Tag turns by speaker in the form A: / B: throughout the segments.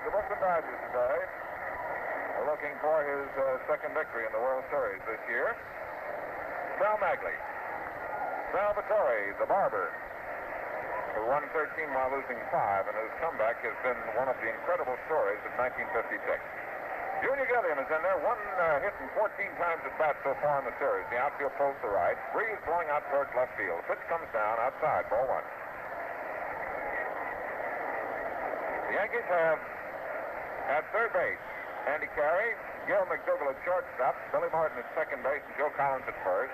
A: the Brooklyn Dodgers today are looking for his second victory in the World Series this year. Sal Magley. Salvatore, the barber, who won 13 while losing 5, and whose comeback has been one of the incredible stories of 1956. Junior Gilliam is in there, one hit and 14 times at bat so far in the series. The outfield pulls to right. Breeze blowing out towards left field. Pitch comes down outside, ball 1. The Yankees have at third base Andy Carey, Gil McDougall at shortstop, Billy Martin at second base, and Joe Collins at first.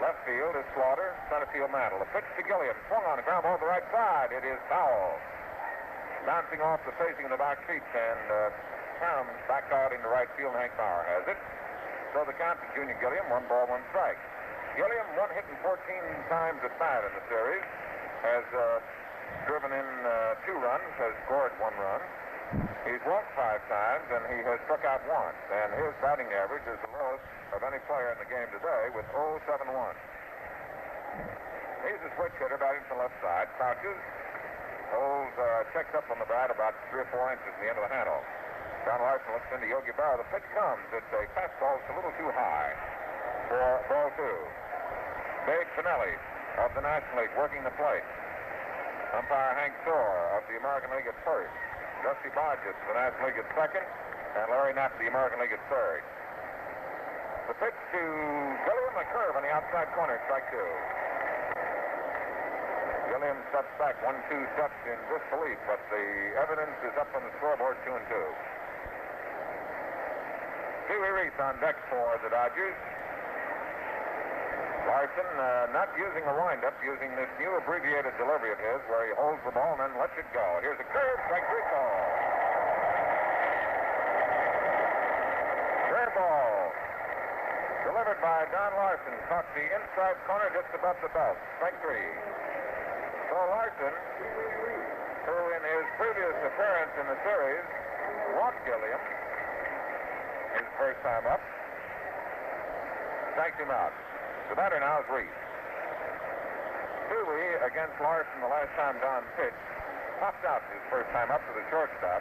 A: Left field is Slaughter, center field Mantle. A pitch to Gilliam, swung on the ground ball to the right side. It is foul. Bouncing off the facing of the back seats, and Caroms back out into right field. Hank Bauer has it. So the count to Junior Gilliam, 1 ball, 1 strike. Gilliam, 1 hit and 14 times at bat in the series, has driven in 2 runs, has scored 1 run. He's walked 5 times, and he has struck out once. And his batting average is the lowest of any player in the game today with 0.71. He's a switch hitter batting from the left side. Crouches, holds, checks up on the bat about 3 or 4 inches at the end of the handle. Don Larsen looks into Yogi Berra. The pitch comes. It's a fastball. It's a little too high for ball 2. Dave Finelli of the National League working the plate. Umpire Hank Soar of the American League at first. Dusty Bodgett of the National League at second. And Larry Knapp of the American League at third. The pitch to Gilliam, a curve on the outside corner, strike 2. Gilliam steps back 1-2 steps in disbelief, but the evidence is up on the scoreboard 2-2. Pee Wee Reese on deck for the Dodgers. Larsen not using a windup, using this new abbreviated delivery of his where he holds the ball and then lets it go. Here's a curve, strike 3 call. Curve ball. Delivered by Don Larsen. Caught the inside corner just above the belt. Strike 3. So Larsen, who in his previous appearance in the series walked Gilliam, his first time up, strikes him out. The batter now is Reese. Pee Wee against Larsen the last time Don pitched popped out his first time up to the shortstop.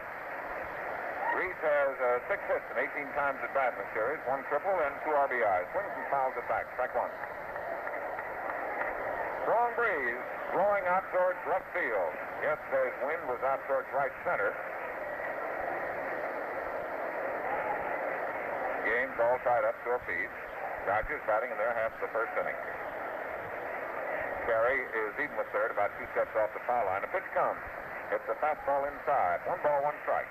A: Reese has 6 hits and 18 times at bat in the series, 1 triple and 2 RBIs. Swings and fouls it back. Strike 1. Strong breeze blowing out towards left field. Yesterday's wind was out towards right center. Game's all tied up to a piece. Dodgers batting in their half of the first inning. Carey is even with third, about 2 steps off the foul line. A pitch comes. It's a fastball inside. 1 ball, 1 strike.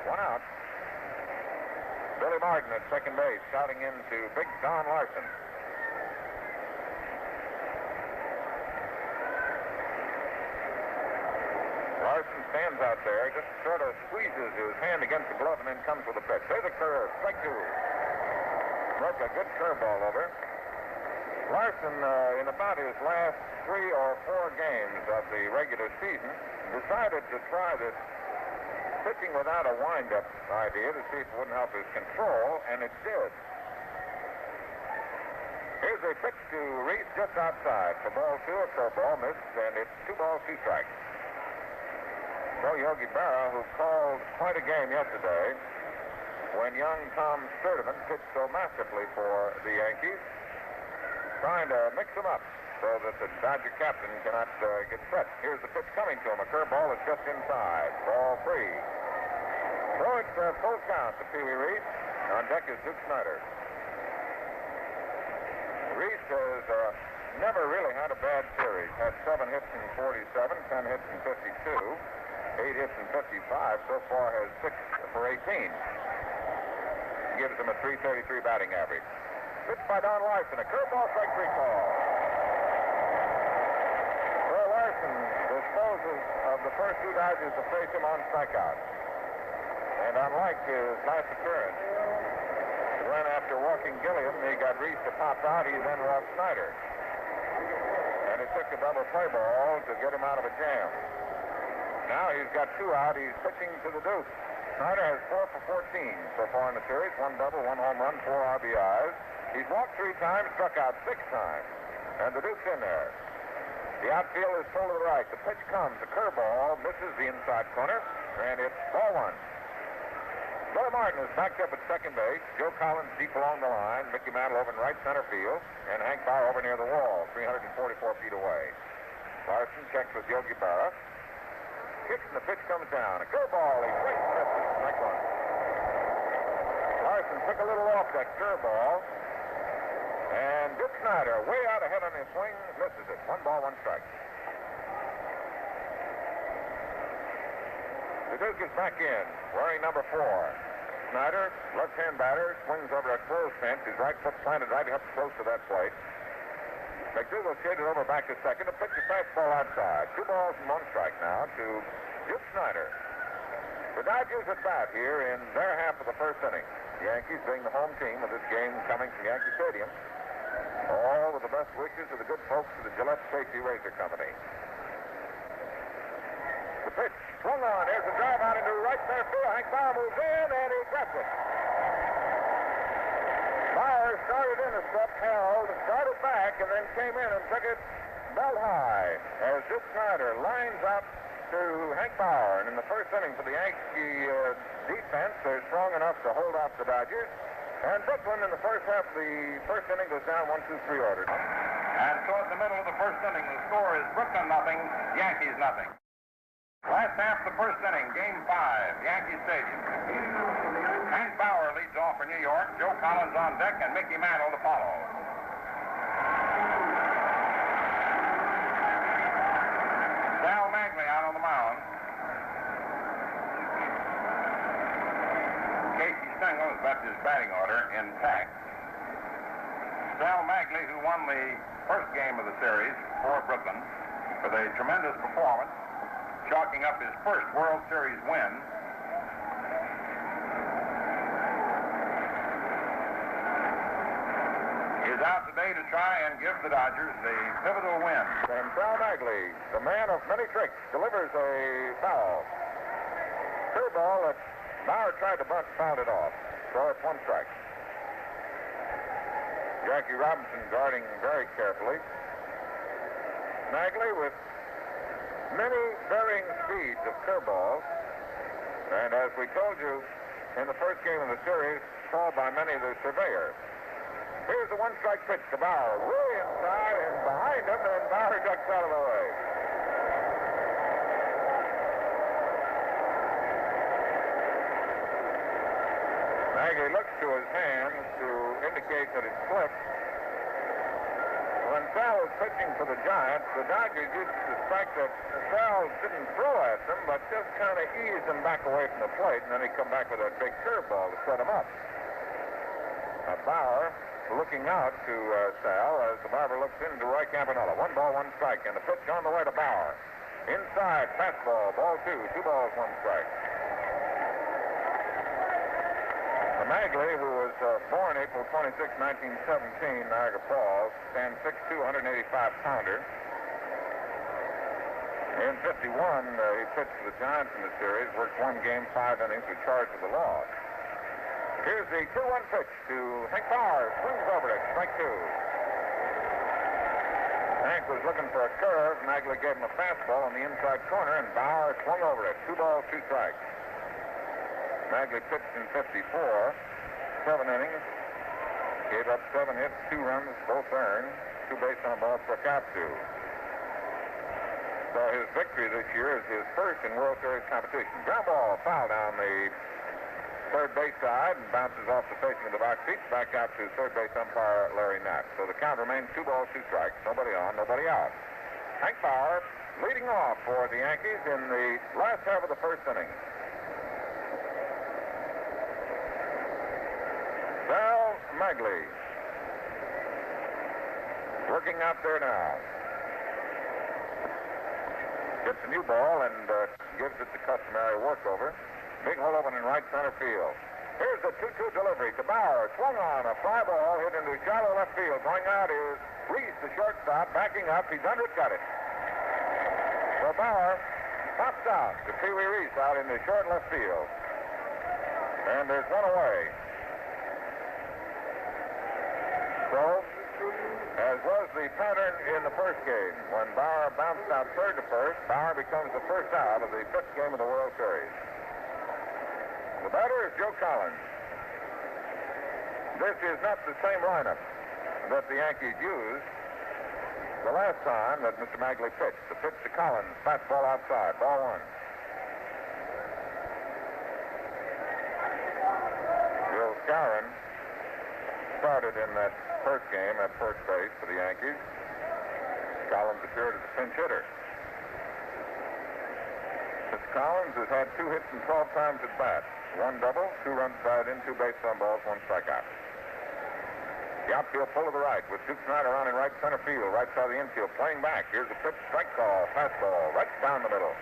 A: 1 out. Billy Martin at second base, shouting into Big Don Larsen. Larsen stands out there, just sort of squeezes his hand against the glove and then comes with a pitch. There's a curve. Strike 2. Broke a good curveball over. Larsen, in about his last 3 or 4 games of the regular season, decided to try this pitching without a windup idea to see if it wouldn't help his control, and it did. Here's a pitch to Reese just outside for ball 2, a curveball missed, and it's 2 balls, 2 strikes. So Yogi Berra, who called quite a game yesterday when young Tom Sturdivant pitched so masterfully for the Yankees, trying to mix them up so that the Dodger captain cannot get set. Here's the pitch coming to him. A curveball is just inside. Ball 3. So it's full count to Pee Wee Reese. On deck is Duke Snyder. Reese has never really had a bad series. Had 7 hits in 47, 10 hits in 52, 8 hits in 55. So far has 6 for 18. Gives him a .333 batting average. Pitched by Don Larsen. A curveball, strike 3 call. Well, Larsen disposes of the first 2 Dodgers to face him on strikeout. And unlike his last appearance, when after walking Gilliam, he got Reese to pop out, he then walked Snyder. And it took a double play ball to get him out of a jam. Now he's got 2 out. He's pitching to the Duke. Snyder has 4 for 14 so far in the series. 1 double, 1 home run, 4 RBIs. He's walked 3 times, struck out 6 times. And the Duke's in there. The outfield is full to the right. The pitch comes. The curveball misses the inside corner. and it's ball one. Billy Martin is backed up at second base. Joe Collins deep along the line. Mickey Mantle over in right center field. And Hank Bauer over near the wall, 344 feet away. Larsen checks with Yogi Berra. Kicks and the pitch comes down. A curveball. He swings and misses. Strike one. Larsen took a little off that curveball. And Dick Snyder, way out ahead on his swing, misses it. 1 ball, 1 strike. The Duke is back in, wearing number 4. Snyder, left-hand batter, swings over a close fence. His right foot planted right up close to that plate. McDougal shaded over back to second. A pitch of fastball outside. 2 balls and 1 strike now to Duke Snyder. The Dodgers at bat here in their half of the first inning. The Yankees being the home team of this game coming from Yankee Stadium. All with the best wishes of the good folks of the Gillette Safety Razor Company. The pitch swung on. There's a drive out into right center field. Hank Bauer moves in, and he grabs it. Bauer started in a step, held, started back, and then came in and took it belt high as Dick Snyder lines up to Hank Bauer. And in the first inning for the Yankee defense, they're strong enough to hold off the Dodgers. And Brooklyn in the first half of the first inning goes down 1-2-3 order.
B: And so at the middle of the first inning, the score is Brooklyn nothing, Yankees nothing. Last half of the first inning, game 5, Yankee Stadium. Hank Bauer leads off for New York, Joe Collins on deck, and Mickey Mantle to follow. Sal Magley out on the mound. Casey Stengel has left his batting order intact. Sal Magley, who won the first game of the series for Brooklyn with a tremendous performance, chalking up his first World Series win. Is out today to try and give the Dodgers the pivotal win.
A: And Sal Magley, the man of many tricks, delivers a foul. Curveball that Bauer tried to bunt, fouled it off. So it's 1 strike. Jackie Robinson guarding very carefully. Magley with many varying speeds of curveballs. And as we told you in the first game of the series, called by many of the surveyors. Here's the 1-strike pitch to Bauer. Way inside and behind him, and Bauer ducks out of the way. Magley looks to his hands to indicate that it's slipped. When Sal was pitching for the Giants, the Dodgers used to suspect that Sal didn't throw at them, but just kind of eased them back away from the plate, and then he'd come back with that big curveball to set him up. Now Bauer looking out to Sal as the barber looks into Roy Campanella. 1 ball, 1 strike, and the pitch on the way to Bauer. Inside, fastball, ball 2, 2 balls, 1 strike. Magley, who was born April 26, 1917, Niagara Falls, stands 6'2", 185-pounder. In 51, he pitched for the Giants in the series, worked 1 game, 5 innings, was charged with a loss. Here's the 2-1 pitch to Hank Bauer. Swings over it, strike 2. Hank was looking for a curve. Magley gave him a fastball on the inside corner, and Bauer swung over it. 2 balls, 2 strikes. Magley pitched in 54, 7 innings, gave up 7 hits, 2 runs, both earned, 2 base on balls, struck out 2. So his victory this year is his first in World Series competition. Ground ball, foul down the third base side and bounces off the facing of the box seats, back out to third base umpire Larry Knapp. So the count remains 2 balls, 2 strikes, nobody on, nobody out. Hank Bauer leading off for the Yankees in the last half of the first inning. Sal Magley working out there now. Gets a new ball and gives it the customary workover. Big hole open in right center field. Here's the 2-2 delivery to Bauer. Swung on a fly ball hit into shallow left field. Going out is Reese, the shortstop, backing up. He's undercut it. So Bauer pops out to Pee Wee Reese out into short left field. And there's one away. So, as was the pattern in the first game. When Bauer bounced out third to first, Bauer becomes the first out of the fifth game of the World Series. The batter is Joe Collins. This is not the same lineup that the Yankees used the last time that Mr. Magley pitched. The pitch to Collins, fastball outside, ball one. Bill Skowron started in that first game at first base for the Yankees. Collins appeared as a pinch hitter. Mr. Collins has had 2 hits and 12 times at bat. 1 double, 2 runs batted in, 2 base on balls, 1 strikeout. The outfield full to the right with Duke Snyder on in right center field, right side of the infield, playing back. Here's a pitch, strike call, fastball, right down the middle.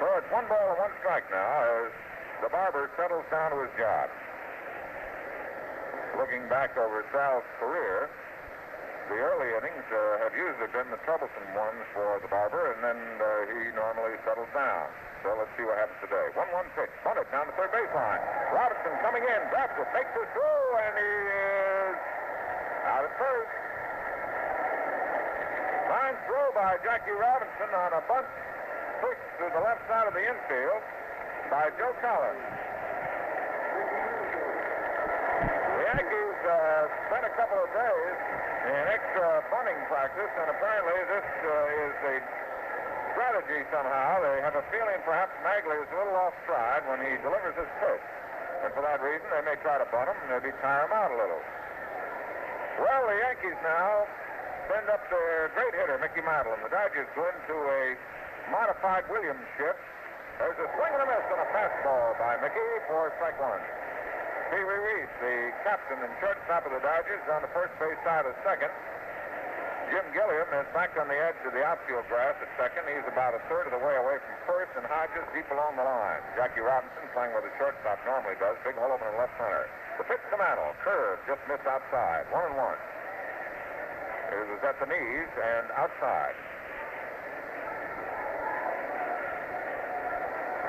A: So it's 1 ball and 1 strike now as the barber settles down to his job. Looking back over Sal's career, the early innings have usually been the troublesome ones for the barber, and then he normally settles down. So let's see what happens today. 1-1 pitch, bunted down the third baseline. Robinson coming in, grabs it, makes his throw, and he is out at first. Fine throw by Jackie Robinson on a bunt pushed to the left side of the infield by Joe Collins. The Yankees spent a couple of days in extra bunting practice, and apparently this is a strategy somehow. They have a feeling perhaps Magley is a little off stride when he delivers his pitch. And for that reason, they may try to bunt him and maybe tire him out a little. Well, the Yankees now send up their great hitter, Mickey Mantle, and the Dodgers go into a modified Williams shift. There's a swing and a miss on a fastball by Mickey for strike one. Pee Wee Reese, the captain and shortstop of the Dodgers, on the first base side of second. Jim Gilliam is back on the edge of the outfield grass at second. He's about a third of the way away from first, and Hodges deep along the line. Jackie Robinson playing where the shortstop normally does. Big hole open in left center. The pitch to Mantle. Curve just missed outside. 1-1. It was at the knees and outside.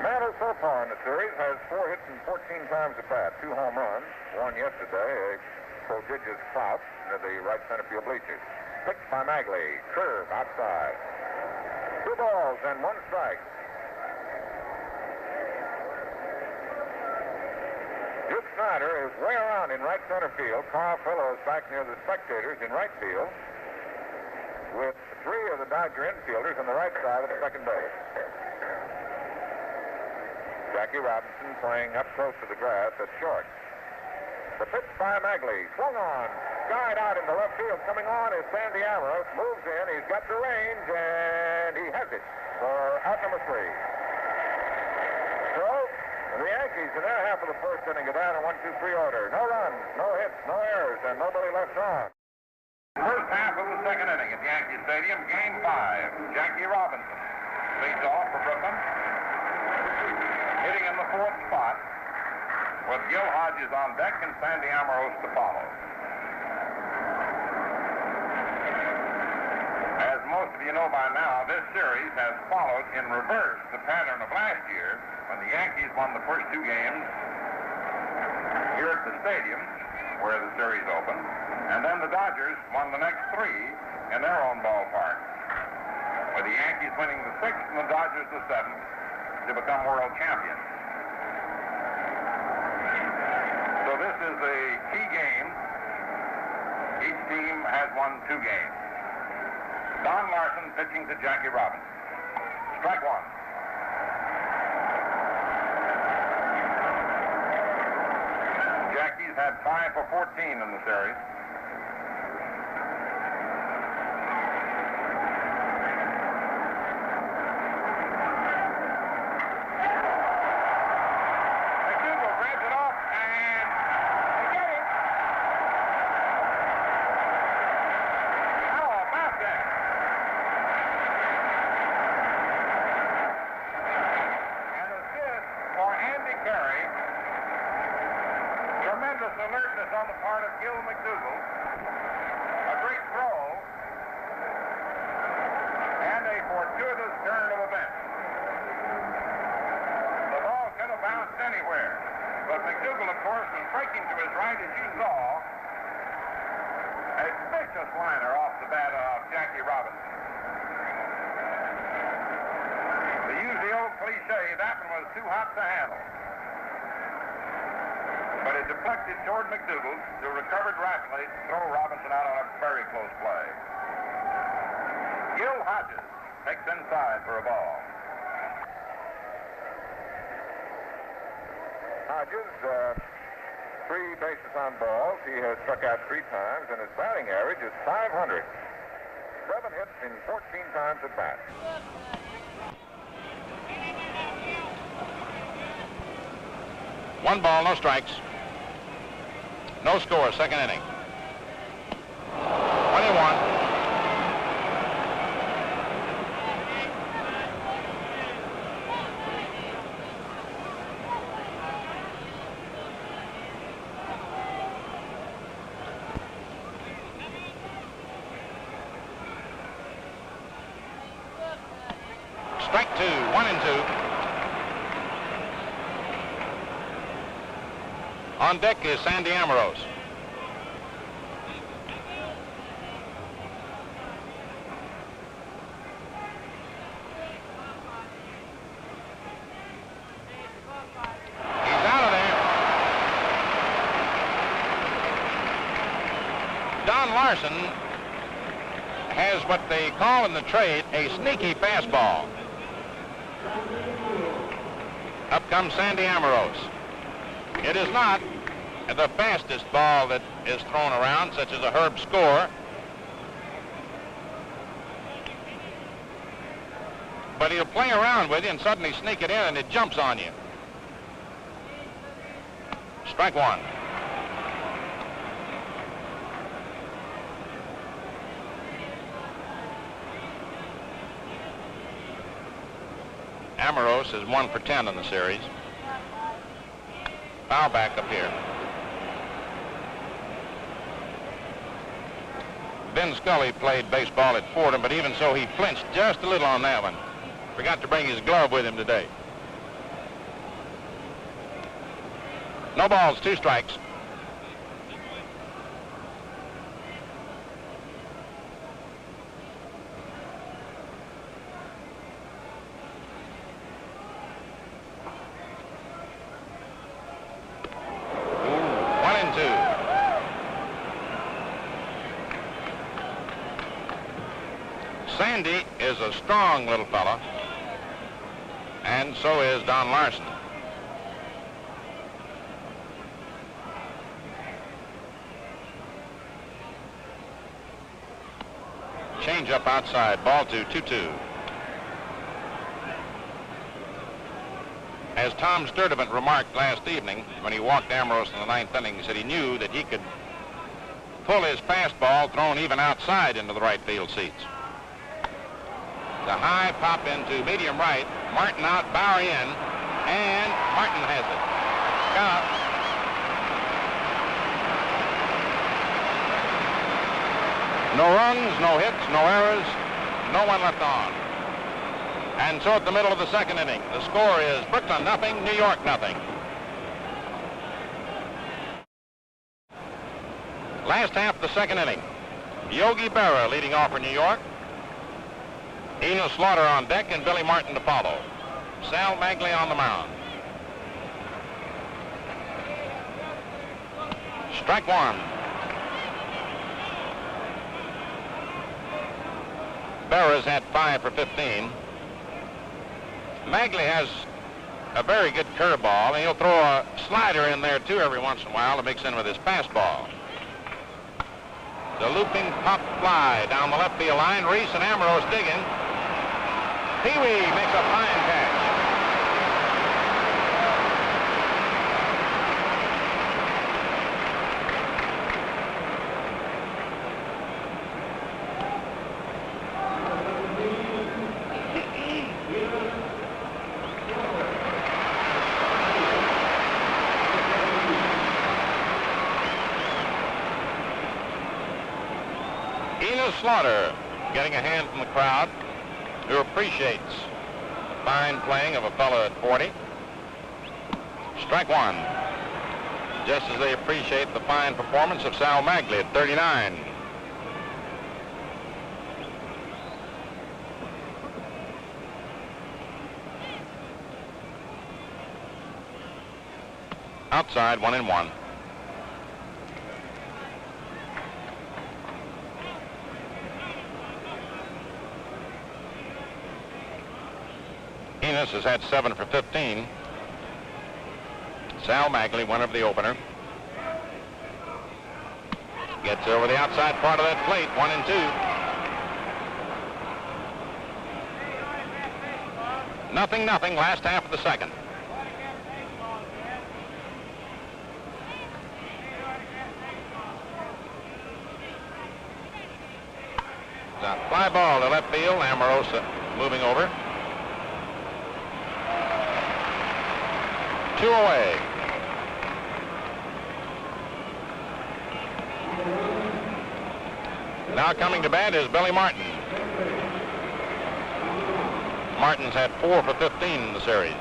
A: Mantle so far in the series has 4 hits and 14 times at bat. 2 home runs. 1 yesterday, a prodigious clout near the right center field bleachers. Pitched by Magley. Curve outside. 2 balls and 1 strike. Duke Snyder is way around in right center field. Carl Fellows back near the spectators in right field with 3 of the Dodger infielders on the right side of the second base. Jackie Robinson playing up close to the grass at short. The pitch by Magley. Swung on. Skied out into left field. Coming on is Sandy Ambrose. Moves in. He's got the range, and he has it for out number 3. So, the Yankees in their half of the first inning are down in 1-2-3 order. No runs, no hits, no errors, and nobody left on.
B: First half of the second inning at Yankee Stadium, Game 5. Jackie Robinson leads off for Brooklyn, hitting in the 4th spot with Gil Hodges on deck and Sandy Ambrose to follow. As most of you know by now, this series has followed in reverse the pattern of last year when the Yankees won the first 2 games here at the stadium where the series opened, and then the Dodgers won the next 3 in their own ballpark, with the Yankees winning the 6th and the Dodgers the 7th to become world champions. So this is a key game. Each team has won 2 games. Don Larsen pitching to Jackie Robinson. Strike 1. Jackie's had 5 for 14 in the series. Alertness on the part of Gil McDougall. A great throw. And a fortuitous turn of events. The ball could have bounced anywhere. But McDougall, of course, was breaking to his right, as you saw. A pitch vicious liner off the bat of Jackie Robinson. To use the old cliche, that one was too hot to handle. But it deflected toward McDougal, who recovered rapidly to throw Robinson out on a very close play. Gil Hodges takes inside for a ball.
A: Hodges, 3 bases on balls. He has struck out 3 times, and his batting average is .500. 7 hits in 14 times at bat.
C: One ball, no strikes. No score, second inning. 21. Strike 2, 1-2. On deck is Sandy Amorose. He's out of there. Don Larsen has what they call in the trade a sneaky fastball. Up comes Sandy Amorose. It is not the fastest ball that is thrown around, such as a Herb score. But he'll play around with you and suddenly sneak it in, and it jumps on you. Strike 1. Amorose is 1 for 10 in the series. Foul back up here. Ben Scully played baseball at Fordham, but even so, he flinched just a little on that one. Forgot to bring his glove with him today. No balls, 2 strikes. Sandy is a strong little fella, and so is Don Larsen. Change up outside, ball 2, 2-2. As Tom Sturdivant remarked last evening when he walked Amorose in the 9th inning, he said he knew that he could pull his fastball thrown even outside into the right field seats. The high pop into medium right, Martin out, Bauer in, and Martin has it. Got up. No runs, no hits, no errors, no one left on. And so at the middle of the 2nd inning, the score is Brooklyn 0, New York 0. Last half of the 2nd inning, Yogi Berra leading off for New York. Enos Slaughter on deck and Billy Martin to follow. Sal Magley on the mound. Strike 1. Berra's had 5 for 15. Magley has a very good curveball, and he'll throw a slider in there too every once in a while to mix in with his fastball. The looping pop fly down the left field line. Reese and Amorose digging. Pee-wee makes a fine catch. Enos Slaughter getting a hand from the crowd, who appreciates the fine playing of a fellow at 40. Strike 1. Just as they appreciate the fine performance of Sal Magley at 39. Outside, 1-1. Enos has had 7 for 15. Sal Magley, winner of the opener. Gets over the outside part of that plate, 1-2. 0-0, last half of the second. Fly ball to left field. Amorosa moving over. 2 away. Now coming to bat is Billy Martin. Martin's had 4 for 15 in the series.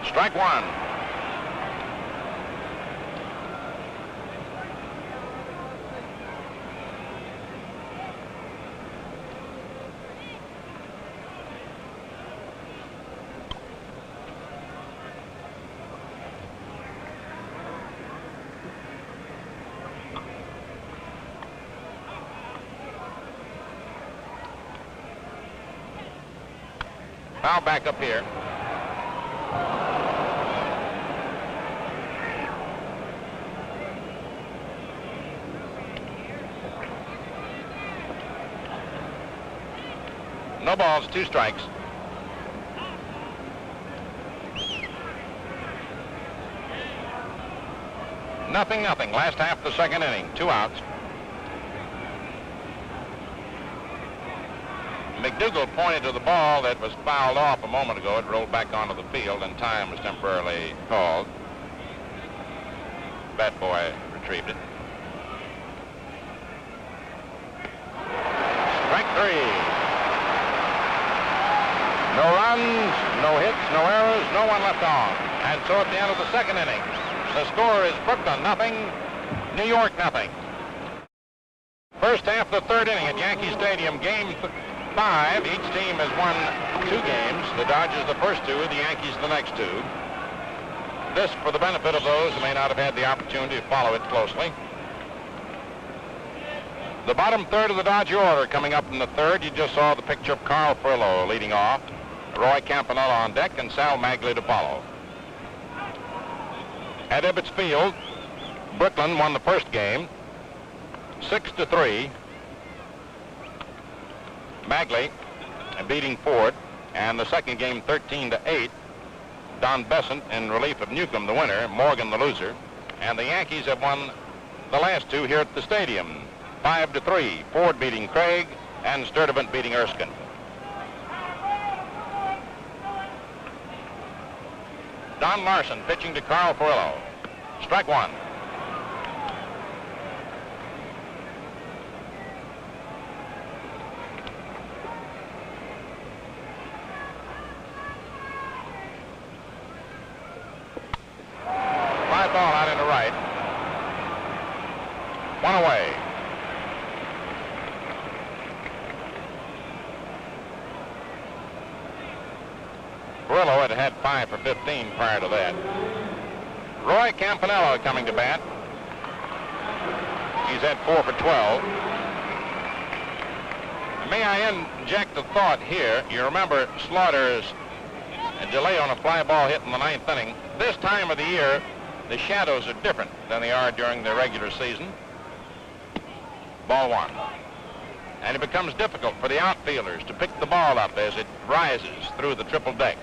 C: Strike 1. Foul back up here. No balls, 2 strikes. Nothing. Last half of the second inning, 2 outs. McDougall pointed to the ball that was fouled off a moment ago. It rolled back onto the field, and time was temporarily called. Bat boy retrieved it. Strike 3. No runs, no hits, no errors, no one left on. And so at the end of the second inning, the score is Brooklyn 0, New York 0. First half of the third inning at Yankee Stadium, game 5. Each team has won 2 games. The Dodgers the first 2, the Yankees the next 2. This for the benefit of those who may not have had the opportunity to follow it closely. The bottom third of the Dodger order coming up in the third. You just saw the picture of Carl Furlow leading off. Roy Campanella on deck and Sal Magley to follow. At Ebbets Field, Brooklyn won the first game 6-3. Magley beating Ford, and the second game 13-8. Don Besant in relief of Newcomb, the winner, Morgan the loser, and the Yankees have won the last 2 here at the stadium 5-3. Ford beating Craig and Sturdivant beating Erskine. Don Larsen pitching to Carl Furillo. Strike 1. Fly ball out into right. 1 away. Furillo had 5 for 15 prior to that. Roy Campanella coming to bat. He's had 4 for 12. May I inject a thought here? You remember Slaughter's delay on a fly ball hit in the 9th inning. This time of the year, the shadows are different than they are during the regular season. Ball 1. And it becomes difficult for the outfielders to pick the ball up as it rises through the triple deck.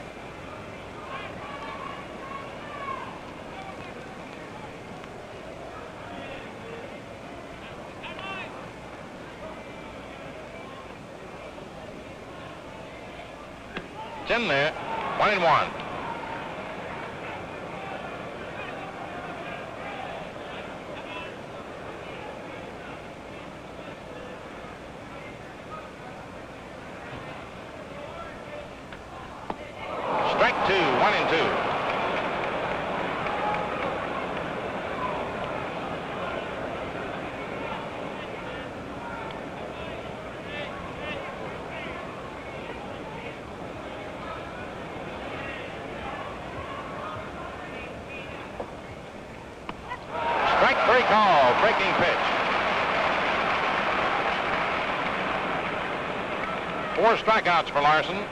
C: It's in there, 1-1. Strike 2, 1-2. Strike three call, breaking pitch. 4 strikeouts for Larsen.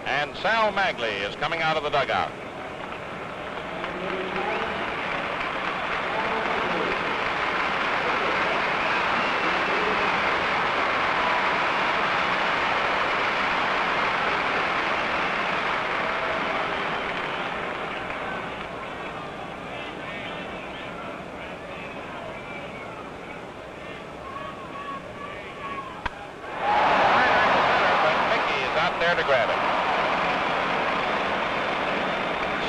C: And Sal Magley is coming out of the dugout. There to grab it.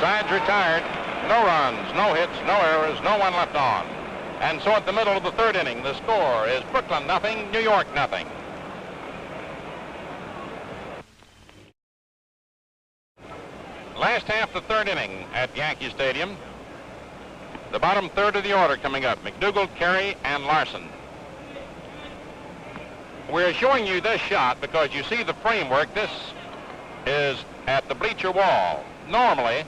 C: Sides retired. No runs, no hits, no errors, no one left on. And so at the middle of the third inning, the score is Brooklyn nothing, New York nothing. Last half the third inning at Yankee Stadium. The bottom third of the order coming up. McDougald, Carey, and Larsen. We're showing you this shot because you see the framework. This is at the bleacher wall. Normally,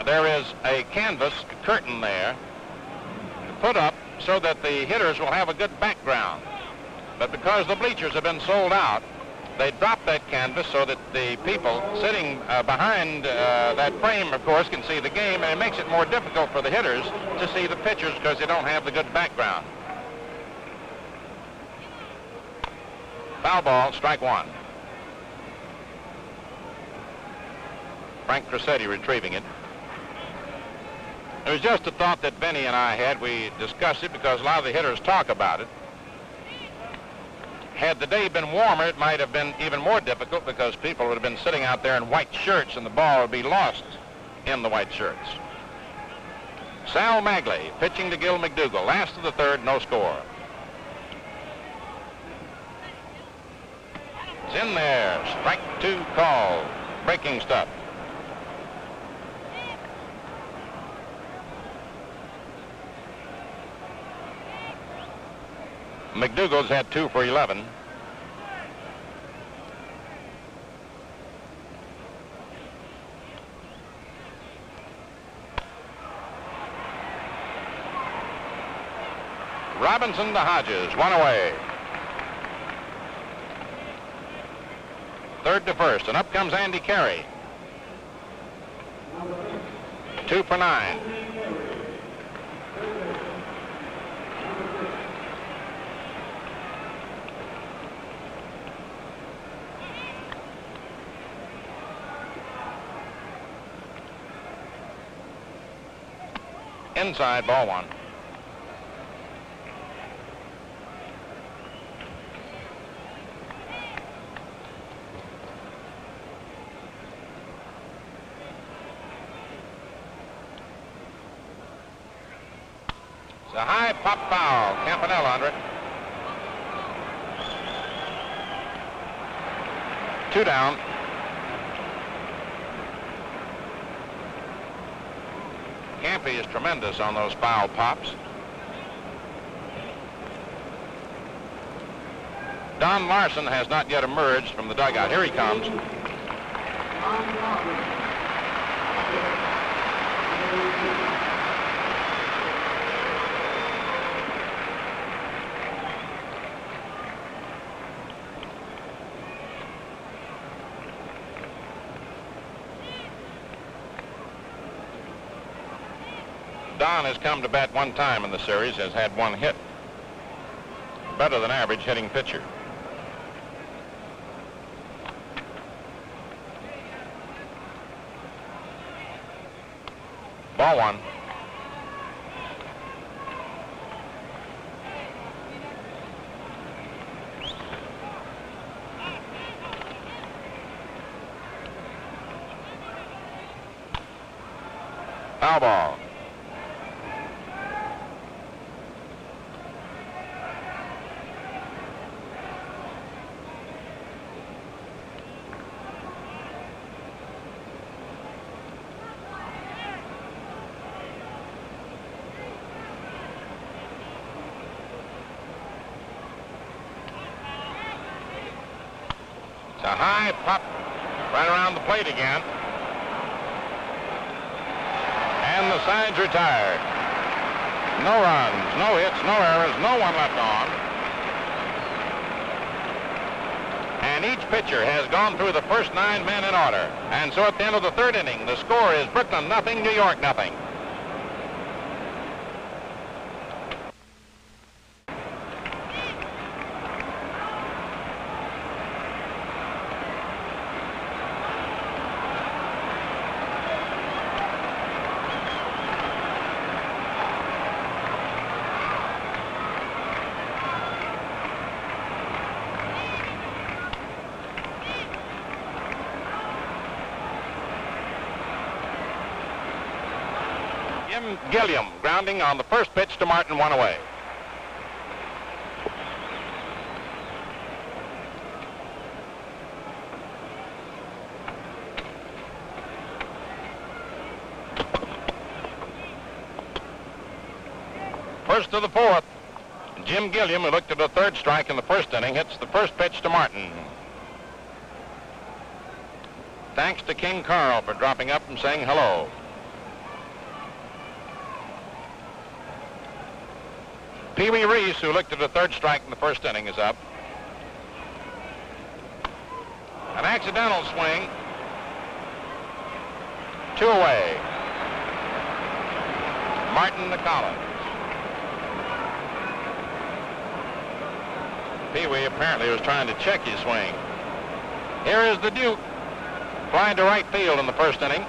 C: there is a canvas curtain there put up so that the hitters will have a good background. But because the bleachers have been sold out, they dropped that canvas so that the people sitting behind that frame, of course, can see the game, and it makes it more difficult for the hitters to see the pitchers because they don't have the good background. Foul ball, strike one. Frank Crissetti retrieving it. It was just a thought that Benny and I had. We discussed it because a lot of the hitters talk about it. Had the day been warmer, it might have been even more difficult because people would have been sitting out there in white shirts and the ball would be lost in the white shirts. Sal Magley pitching to Gil McDougald. Last of the third, no score. It's in there. Strike two call. Breaking stuff. McDougald's had 2 for 11. Robinson to Hodges, 1 away. Third to first, and up comes Andy Carey. 2 for 9. Inside, ball one. It's a high pop foul. Campanella under it. 2 down. Campy is tremendous on those foul pops. Don Larsen has not yet emerged from the dugout. Here he comes. Don has come to bat 1 time in the series, has had 1 hit. Better than average hitting pitcher. Ball one. Foul ball. A high pop right around the plate again. And the side's retired. No runs, no hits, no errors, no one left on. And each pitcher has gone through the first 9 men in order. And so at the end of the 3rd inning, the score is Brooklyn nothing, New York nothing. Gilliam grounding on the first pitch to Martin, 1 away. First to the 4th. Jim Gilliam, who looked at a 3rd strike in the 1st inning, hits the first pitch to Martin. Thanks to King Carl for dropping up and saying hello. Pee Wee Reese, who looked at a 3rd strike in the 1st inning, is up. An accidental swing. 2 away. Martin to Collins. Pee Wee apparently was trying to check his swing. Here is the Duke, flying to right field in the 1st inning.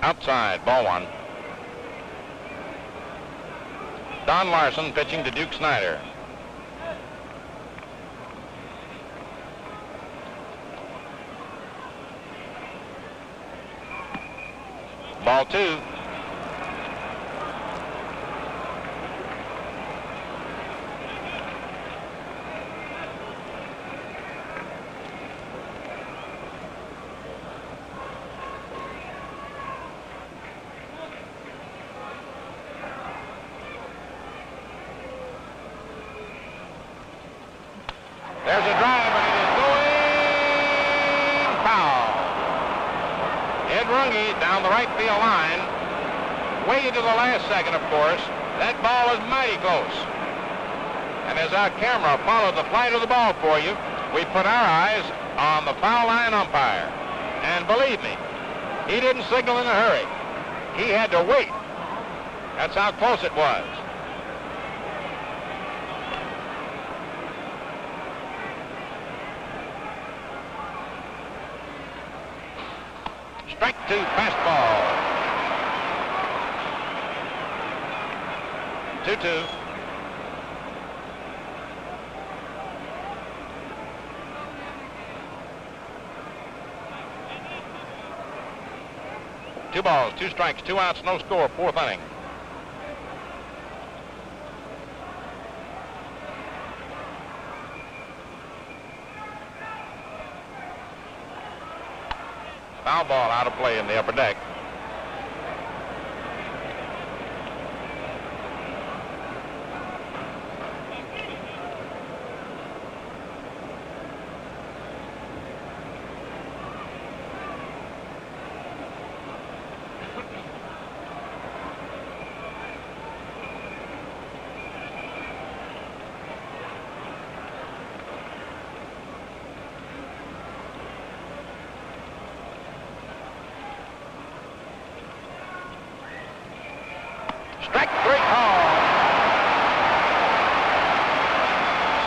C: Outside, ball 1. Don Larsen pitching to Duke Snyder. Ball 2. There's a drive, and it is going foul. Ed Runge down the right field line. Way to the last second, of course. That ball is mighty close. And as our camera followed the flight of the ball for you, we put our eyes on the foul line umpire. And believe me, he didn't signal in a hurry. He had to wait. That's how close it was. Strike 2 fastball. 2-2. Two balls, 2 strikes, 2 outs, no score, 4th inning. Foul ball out of play in the upper deck. Strike 3 call.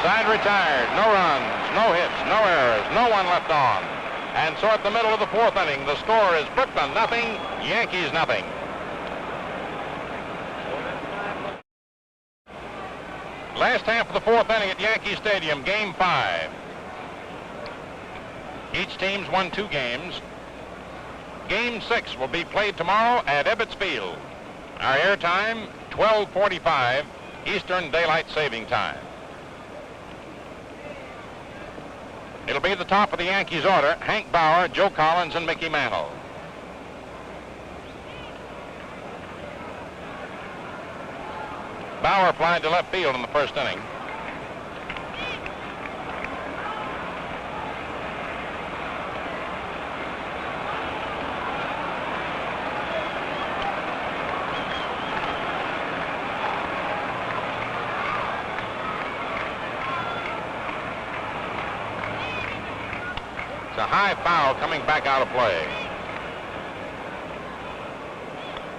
C: Side retired. No runs, no hits, no errors, no one left on. And so at the middle of the 4th inning, the score is Brooklyn nothing, Yankees nothing. Last half of the 4th inning at Yankee Stadium, Game 5. Each team's won 2 games. Game 6 will be played tomorrow at Ebbets Field. Our air time, 12:45 Eastern Daylight Saving Time. It'll be the top of the Yankees order: Hank Bauer, Joe Collins, and Mickey Mantle. Bauer flied to left field in the first inning. It's a high foul coming back out of play.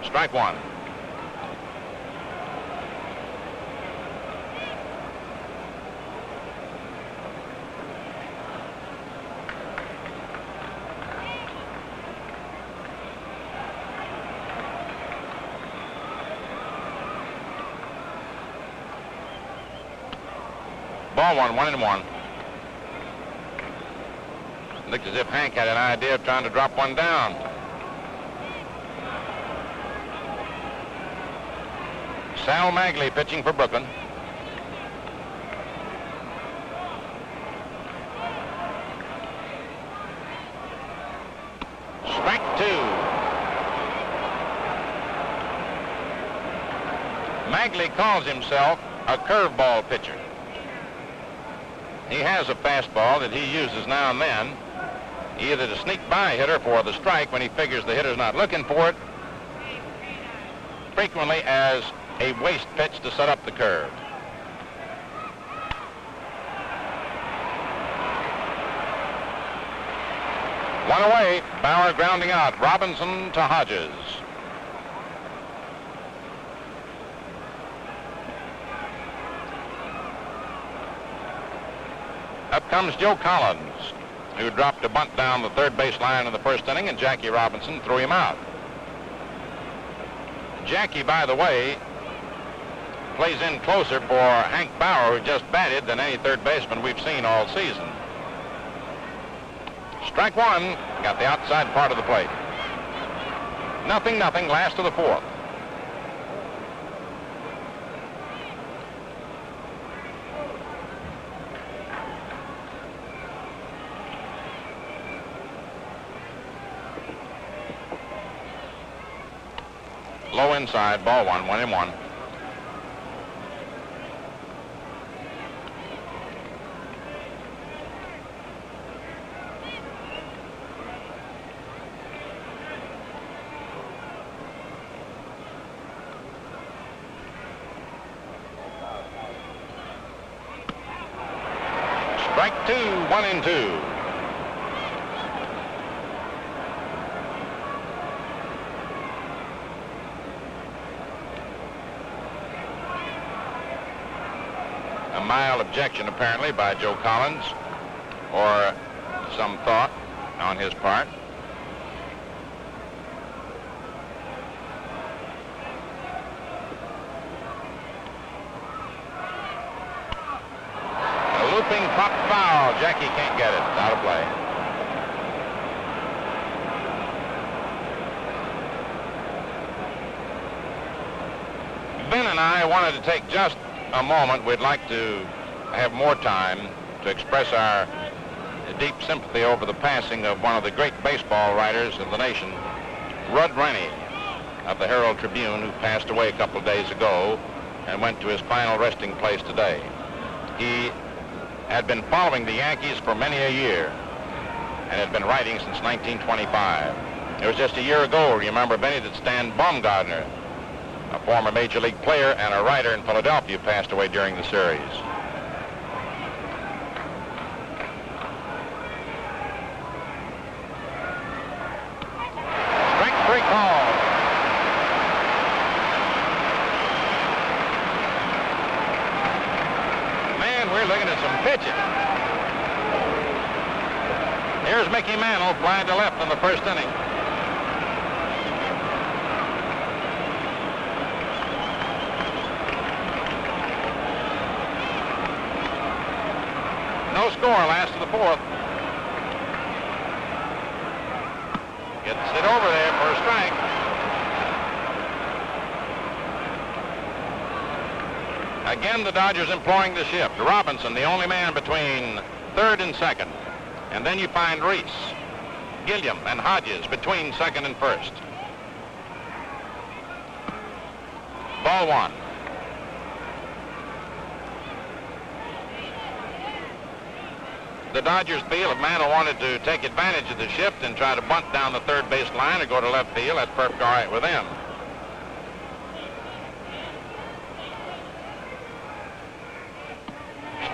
C: Strike one. Ball one, 1-1. Looked as if Hank had an idea of trying to drop one down. Sal Magley pitching for Brooklyn. Strike two. Magley calls himself a curveball pitcher. He has a fastball that he uses now and then, either to sneak by a hitter for the strike when he figures the hitter's not looking for it, frequently as a waste pitch to set up the curve. One away, Bauer grounding out. Robinson to Hodges. Up comes Joe Collins, who dropped a bunt down the third base line in the first inning, and Jackie Robinson threw him out. Jackie, by the way, plays in closer for Hank Bauer, who just batted, than any third baseman we've seen all season. Strike one, got the outside part of the plate. 0-0, last of the fourth. Low inside, ball one, 1-1. Strike two, 1-2. A mild objection apparently by Joe Collins, or some thought on his part. A looping pop foul. Jackie can't get it. It's out of play. Ben and I wanted to take just a moment. We'd like to have more time to express our deep sympathy over the passing of one of the great baseball writers of the nation, Rudd Rennie of the Herald Tribune, who passed away a couple of days ago and went to his final resting place today. He had been following the Yankees for many a year and had been writing since 1925. It was just a year ago, remember, Benny, that Stan Baumgartner, a former Major League player and a writer in Philadelphia, passed away during the series. Strike three call. Man, we're looking at some pitching. Here's Mickey Mantle flying to left in the first inning. No score, last of the fourth. Gets it over there for a strike. Again, the Dodgers employing the shift. Robinson, the only man between third and second. And then you find Reese, Gilliam, and Hodges between second and first. Ball one. The Dodgers feel if Mantle wanted to take advantage of the shift and try to bunt down the third base line or go to left field, that's perfectly all right with them.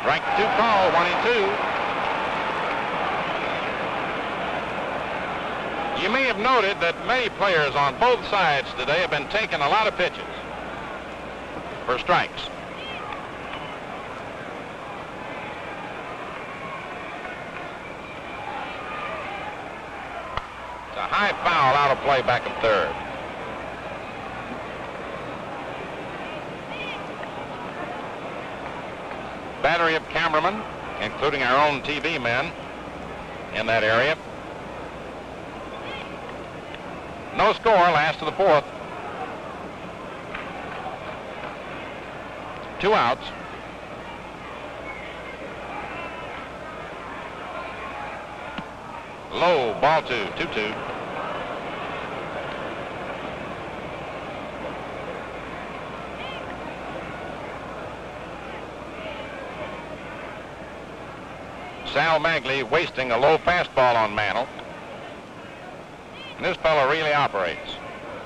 C: Strike two call, 1-2. You may have noted that many players on both sides today have been taking a lot of pitches for strikes. It's a high foul out of play back of third. Battery of cameramen, including our own TV men in that area. No score, last of the fourth. 2 outs. Low, ball 2, 2-2. Sal Magley wasting a low fastball on Mantle. And this fellow really operates.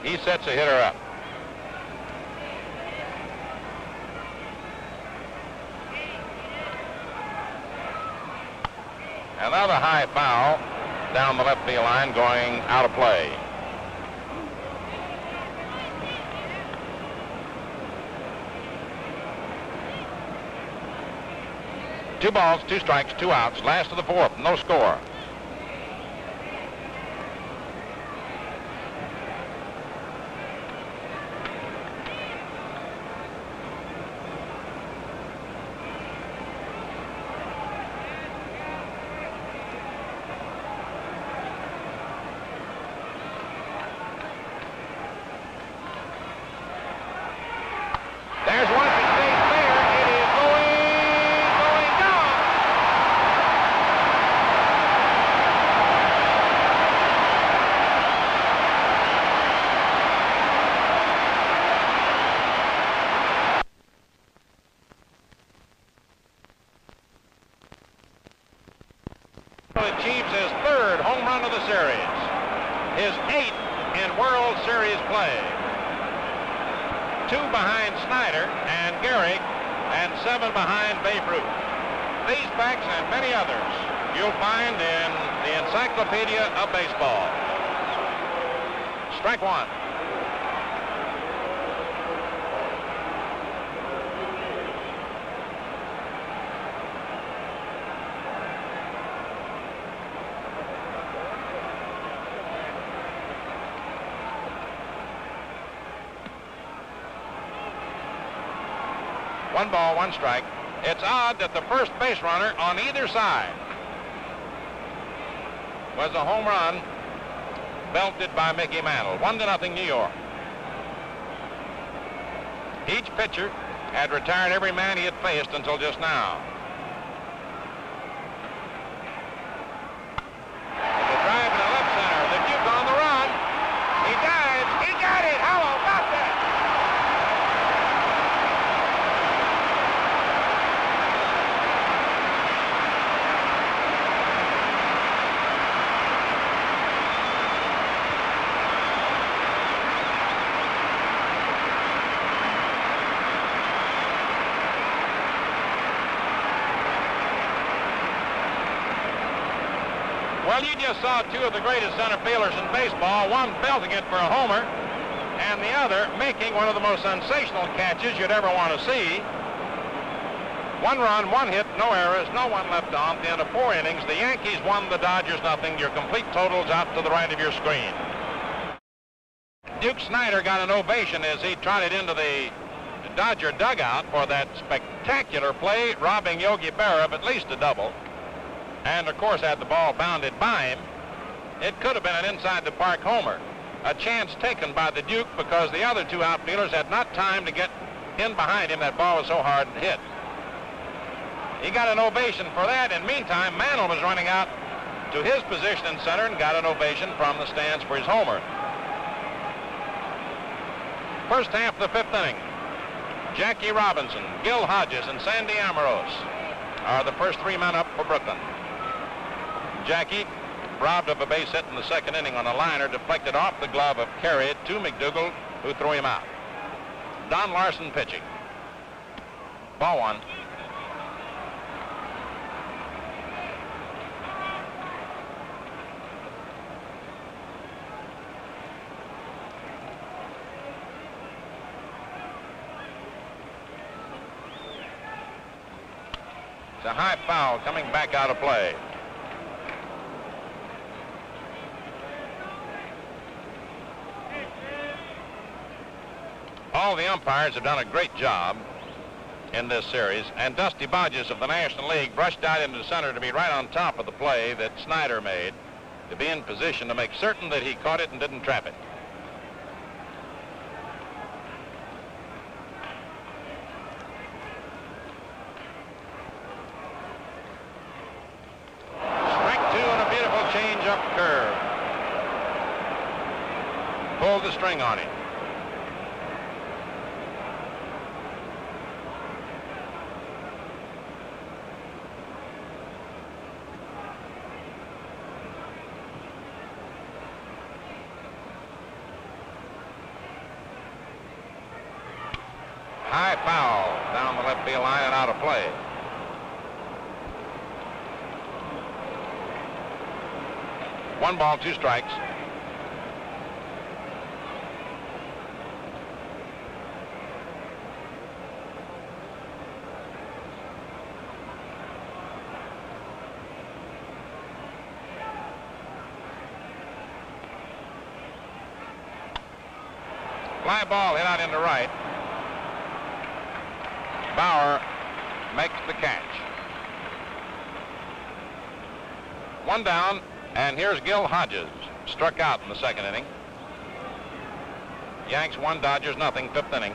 C: He sets a hitter up. Another high foul down the left field line, going out of play. Two balls, 2 strikes, 2 outs. Last of the fourth, no score. There's one that stays there. It is going down. Achieves his 3rd home run of the series, his 8th in World Series play. 2 behind Snyder and Gehrig, and 7 behind Babe Ruth. These facts and many others you'll find in the Encyclopedia of Baseball. Strike one. One ball, 1 strike. It's odd that the first base runner on either side was a home run belted by Mickey Mantle. 1-0 New York. Each pitcher had retired every man he had faced until just now. The drive to left center. The Duke on the run. He dives. He got it. How about that? Well, you just saw 2 of the greatest center fielders in baseball, one belting it for a homer, and the other making one of the most sensational catches you'd ever want to see. 1 run, 1 hit, no errors, no one left on. At the end of 4 innings, the Yankees won, the Dodgers nothing. Your complete totals out to the right of your screen. Duke Snyder got an ovation as he trotted into the Dodger dugout for that spectacular play, robbing Yogi Berra of at least a double. And, of course, had the ball bounded by him, it could have been an inside-the-park homer. A chance taken by the Duke because the other 2 outfielders had not time to get in behind him. That ball was so hard and hit. He got an ovation for that, and meantime, Mantle was running out to his position in center and got an ovation from the stands for his homer. First half of the fifth inning. Jackie Robinson, Gil Hodges, and Sandy Amoros are the first three men up for Brooklyn. Jackie, robbed of a base hit in the second inning on a liner, deflected off the glove of Carey to McDougal, who threw him out. Don Larsen pitching. Ball one. It's a high foul coming back out of play. All the umpires have done a great job in this series, and Dusty Bodges of the National League brushed out into center to be right on top of the play that Snyder made, to be in position to make certain that he caught it and didn't trap it. Curve. Pulled the string on him. High foul down the left field line and out of play. One ball, two strikes. Fly ball hit out into right. Bauer makes the catch. One down. And here's Gil Hodges, struck out in the second inning. Yanks 1, Dodgers nothing, fifth inning.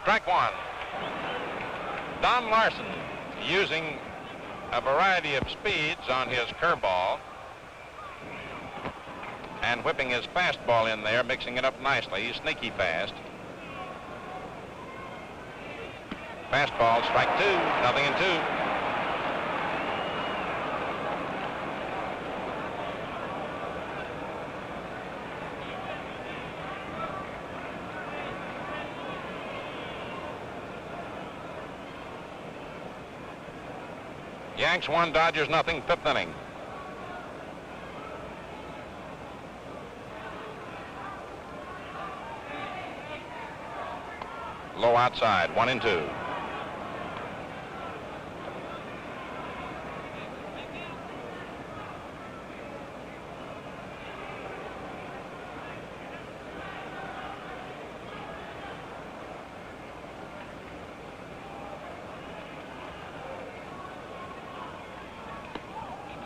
C: Strike one. Don Larsen using a variety of speeds on his curveball and whipping his fastball in there, mixing it up nicely. He's sneaky fast. Fastball, strike two, nothing in two. Yanks 1, Dodgers nothing, fifth inning. Low outside, 1-2.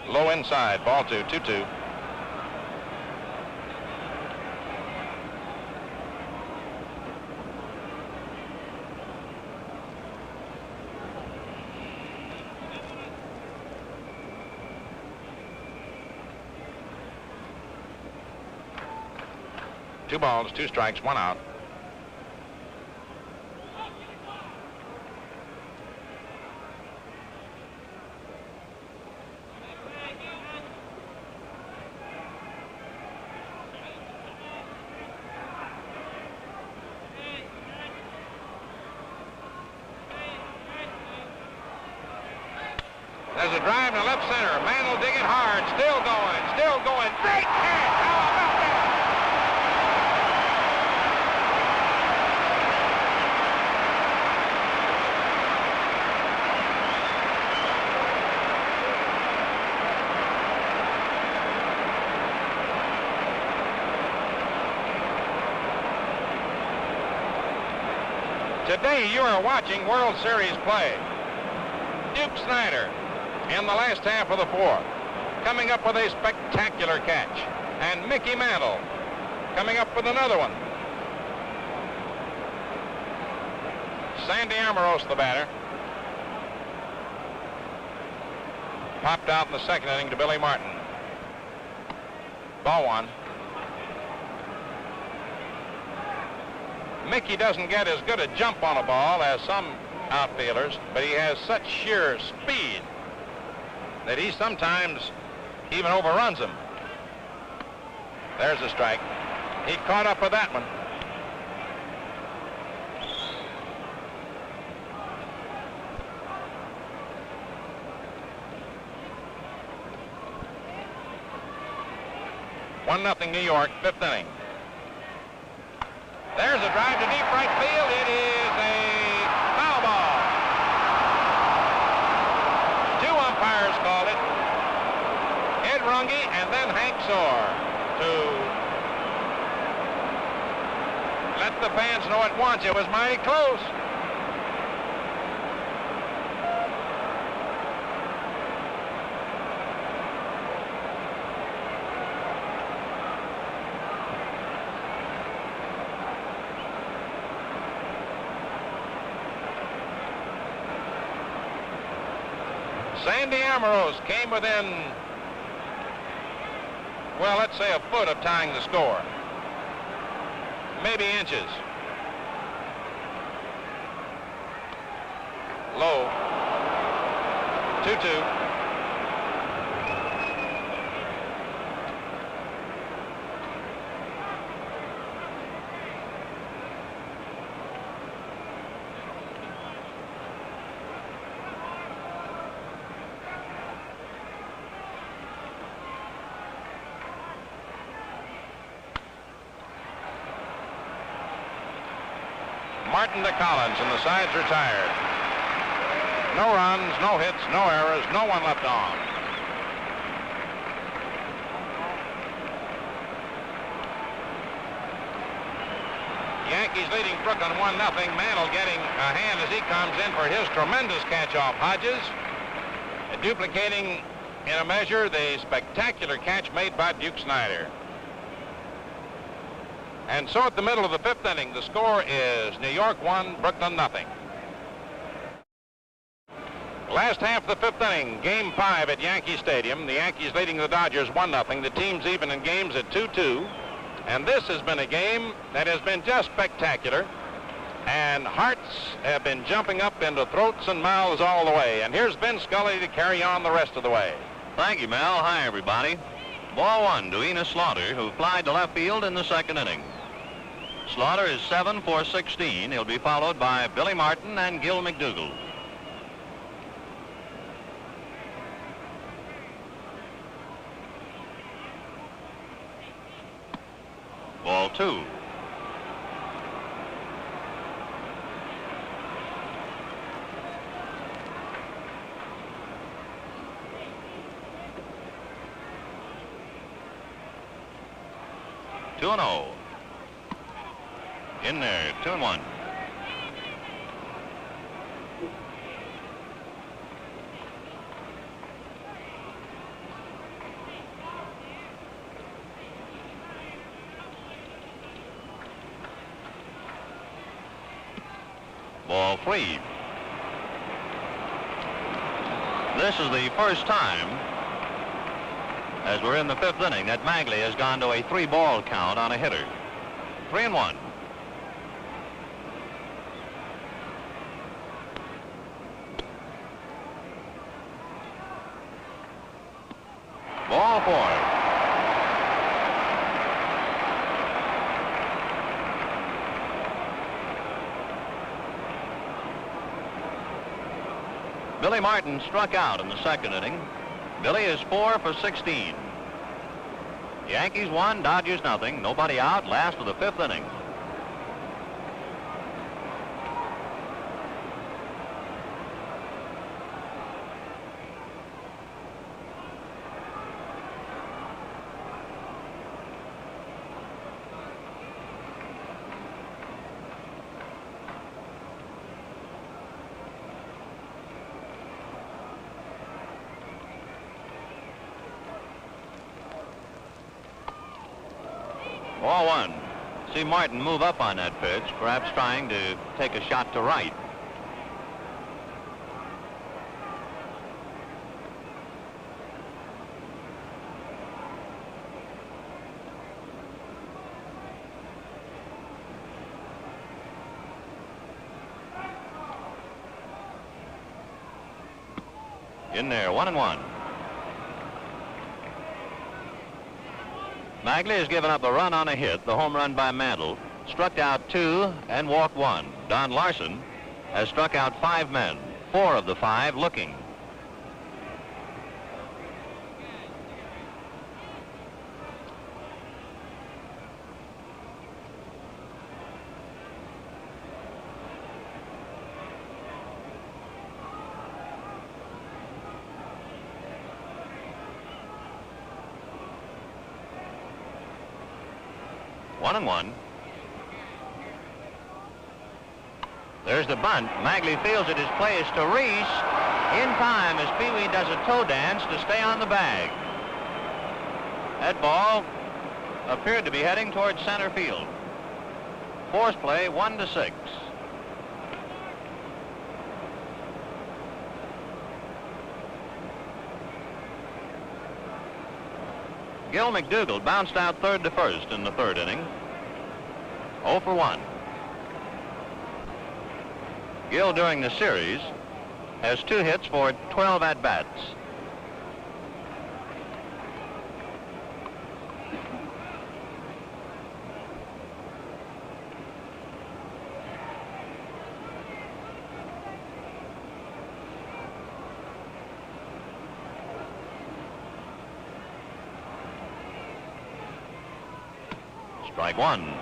C: Low inside, ball two, 2-2. Two balls, two strikes, one out. There's a drive to left center. Mantle digging hard. Still going. Great catch. How about that? Today you are watching World Series play. Duke Snider in the last half of the fourth, coming up with a spectacular catch. And Mickey Mantle coming up with another one. Sandy Amorose, the batter. Popped out in the second inning to Billy Martin. Ball one. Mickey doesn't get as good a jump on a ball as some outfielders, but he has such sheer speed that he sometimes even overruns them. There's a strike. He caught up with that one. One nothing New York, fifth inning. There's a drive to deep right field. It is a foul ball. Two umpires called it. Ed Runge and then Hank Soar to let the fans know at once it was mighty close. Sandy Amorose came within, well, let's say a foot of tying the score. Maybe inches. Low. 2-2. Martin to Collins, and the side's retired. No runs, no hits, no errors, no one left on. Yankees leading Brooklyn 1-0. Mantle getting a hand as he comes in for his tremendous catch off Hodges, duplicating in a measure the spectacular catch made by Duke Snider. And so at the middle of the fifth inning, the score is New York 1, Brooklyn 0. Last half of the fifth inning, game 5 at Yankee Stadium. The Yankees leading the Dodgers 1-0. The team's even in games at 2-2. And this has been a game that has been just spectacular. And hearts have been jumping up into throats and mouths all the way. And here's Ben Scully to carry on the rest of the way.
D: Thank you, Mel. Hi, everybody. Ball one to Enos Slaughter, who flied to left field in the second inning. Slaughter is 7 for 16. He'll be followed by Billy Martin and Gil McDougall. Ball two. Two and 0. In there, 2-1. Ball three. This is the first time, as we're in the fifth inning, that Magley has gone to a 3-ball count on a hitter. 3-1. Ball four. Billy Martin struck out in the second inning. Billy is 4 for 16. Yankees 1, Dodgers 0. Nobody out. Last of the fifth inning. 0-1. See Martin move up on that pitch, perhaps trying to take a shot to right. In there, 1-1. Magley has given up a run on a hit, the home run by Mantle, struck out 2 and walked 1. Don Larsen has struck out 5 men, 4 of the 5 looking. One and one. There's the bunt. Magley fields it. His play is to Reese. In time as Pee Wee does a toe dance to stay on the bag. That ball appeared to be heading towards center field. Force play 1-6. Gil McDougald bounced out third to first in the third inning. 0 for 1. Gil during the series has 2 hits for 12 at-bats. Strike 1.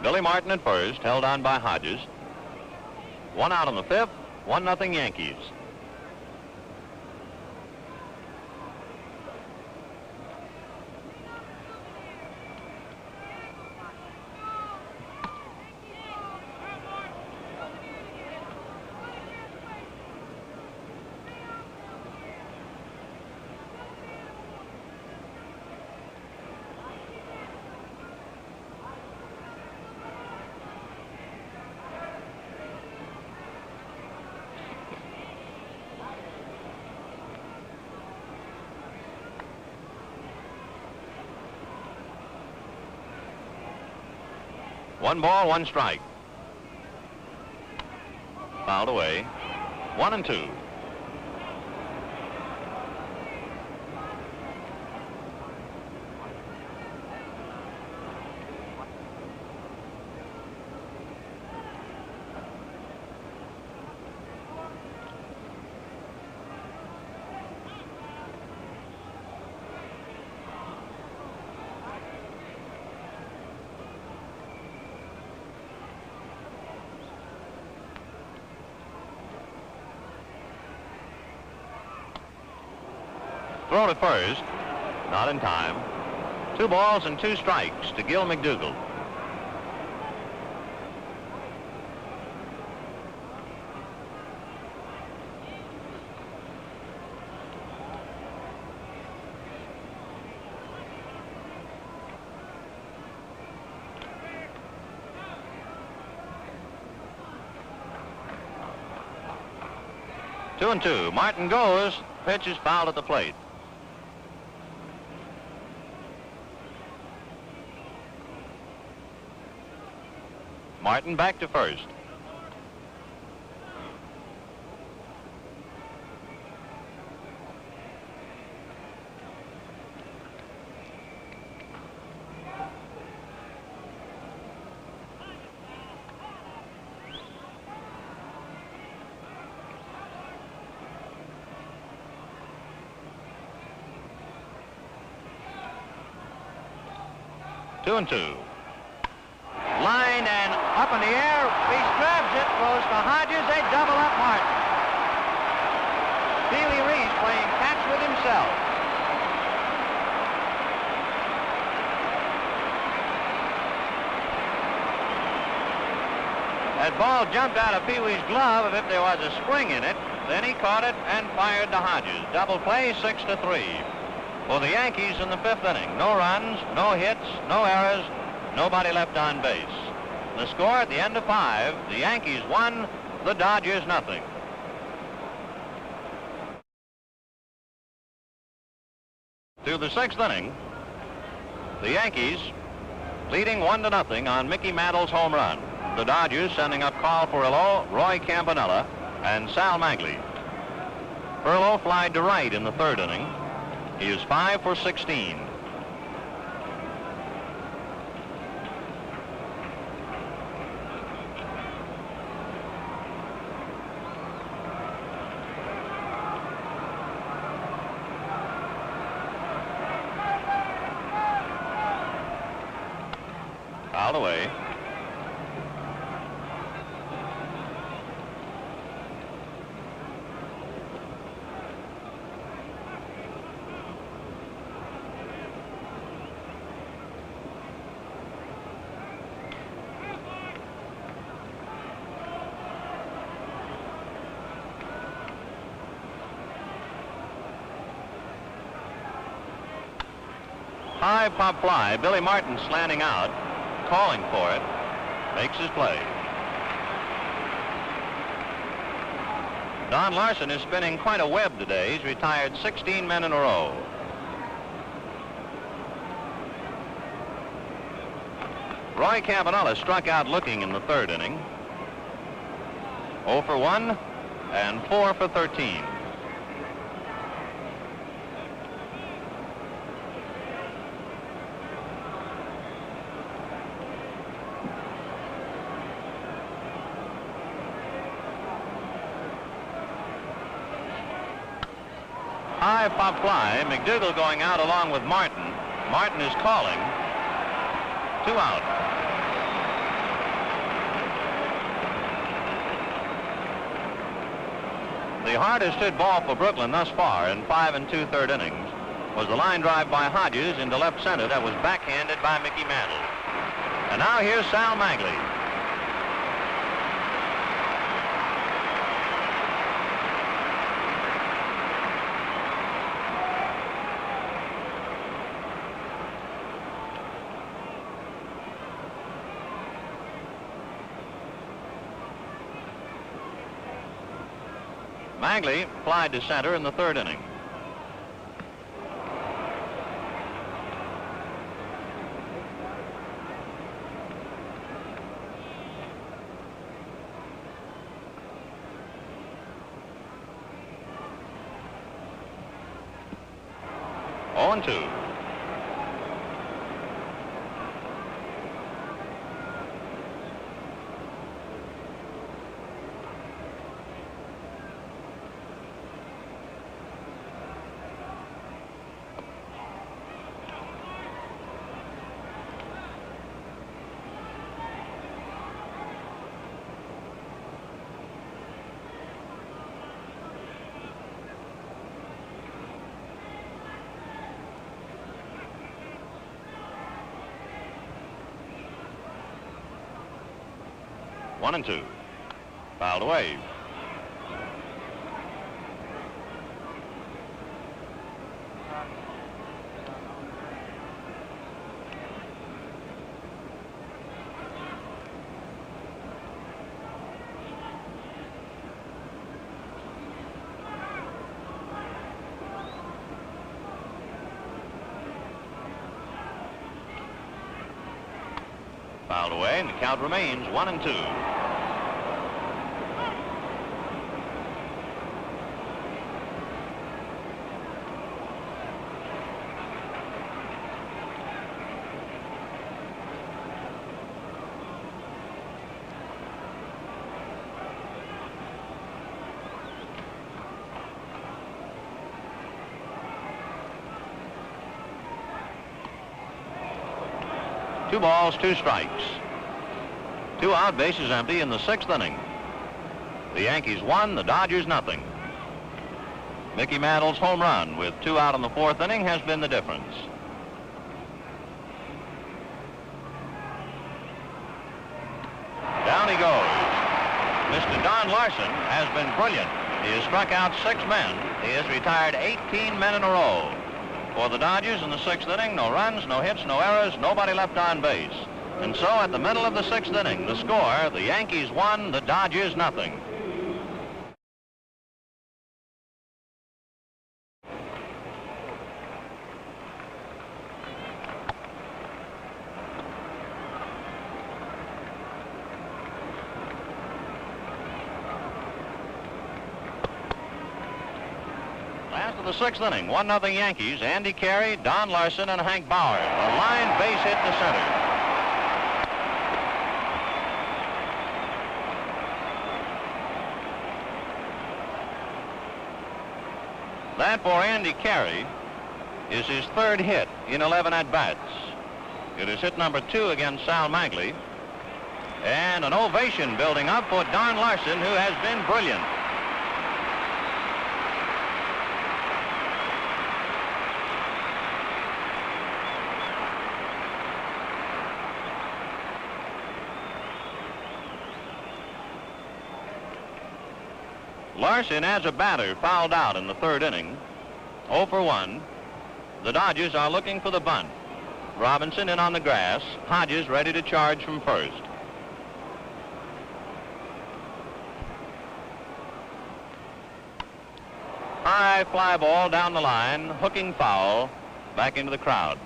D: Billy Martin at first, held on by Hodges. 1 out in the 5th, 1-0 Yankees. One ball, 1 strike. Fouled away. 1-2. Throw to first. Not in time. 2 balls and 2 strikes to Gil McDougald. Two and two. Martin goes. Pitch is fouled at the plate. Martin back to first. Two and two. Line and up in the air. Reese grabs it, throws to Hodges. They double up Martin. Pee Wee Reese playing catch with himself. That ball jumped out of Pee Wee's glove as if there was a spring in it. Then he caught it and fired to Hodges. Double play, 6-3. For the Yankees in the 5th inning. No runs, no hits, no errors, nobody left on base. The score at the end of 5, the Yankees 1, the Dodgers nothing. Through the 6th inning, the Yankees leading 1-0 on Mickey Mantle's home run. The Dodgers sending up Carl Furillo, Roy Campanella, and Sal Magley. Furillo flied to right in the 3rd inning. He is 5 for 16. Fouled away. High pop fly. Billy Martin slanting out, calling for it, makes his play. Don Larsen is spinning quite a web today. He's retired 16 men in a row. Roy Campanella struck out looking in the 3rd inning. 0 for 1 and 4 for 13. High pop fly. McDougall going out along with Martin. Martin is calling. 2 out. The hardest hit ball for Brooklyn thus far in 5 2/3 innings was the line drive by Hodges into left center that was backhanded by Mickey Mantle. And now here's Sal Magley. Magley flied to center in the 3rd inning. Oh, and 2. One and 2. Fouled away. Fouled away, and the count remains 1 and 2. Two balls, 2 strikes. 2 out, bases empty in the 6th inning. The Yankees 1, the Dodgers nothing. Mickey Mantle's home run with 2 out in the 4th inning has been the difference. Down he goes. Mr. Don Larsen has been brilliant. He has struck out 6 men. He has retired 18 men in a row. For the Dodgers in the 6th inning, no runs, no hits, no errors, nobody left on base. And so at the middle of the 6th inning, the score, the Yankees 1, the Dodgers nothing. Last of the 6th inning, 1-0 Yankees. Andy Carey, Don Larsen, and Hank Bauer. A line base hit to center. That for Andy Carey is his 3rd hit in 11 at-bats. It is hit number 2 against Sal Magley. And an ovation building up for Don Larsen, who has been brilliant. Larsen, as a batter, fouled out in the 3rd inning. 0 for 1. The Dodgers are looking for the bunt. Robinson in on the grass. Hodges ready to charge from first. High fly ball down the line, hooking foul, back into the crowd.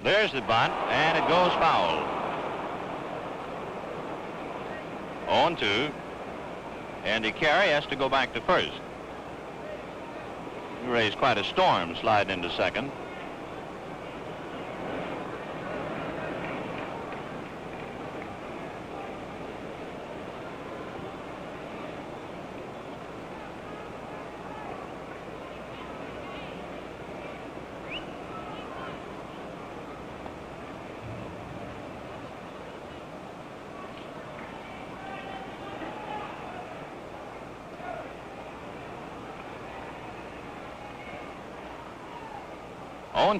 D: There's the bunt, and it goes foul. 0-2. Andy Carey has to go back to first. He raised quite a storm sliding into second.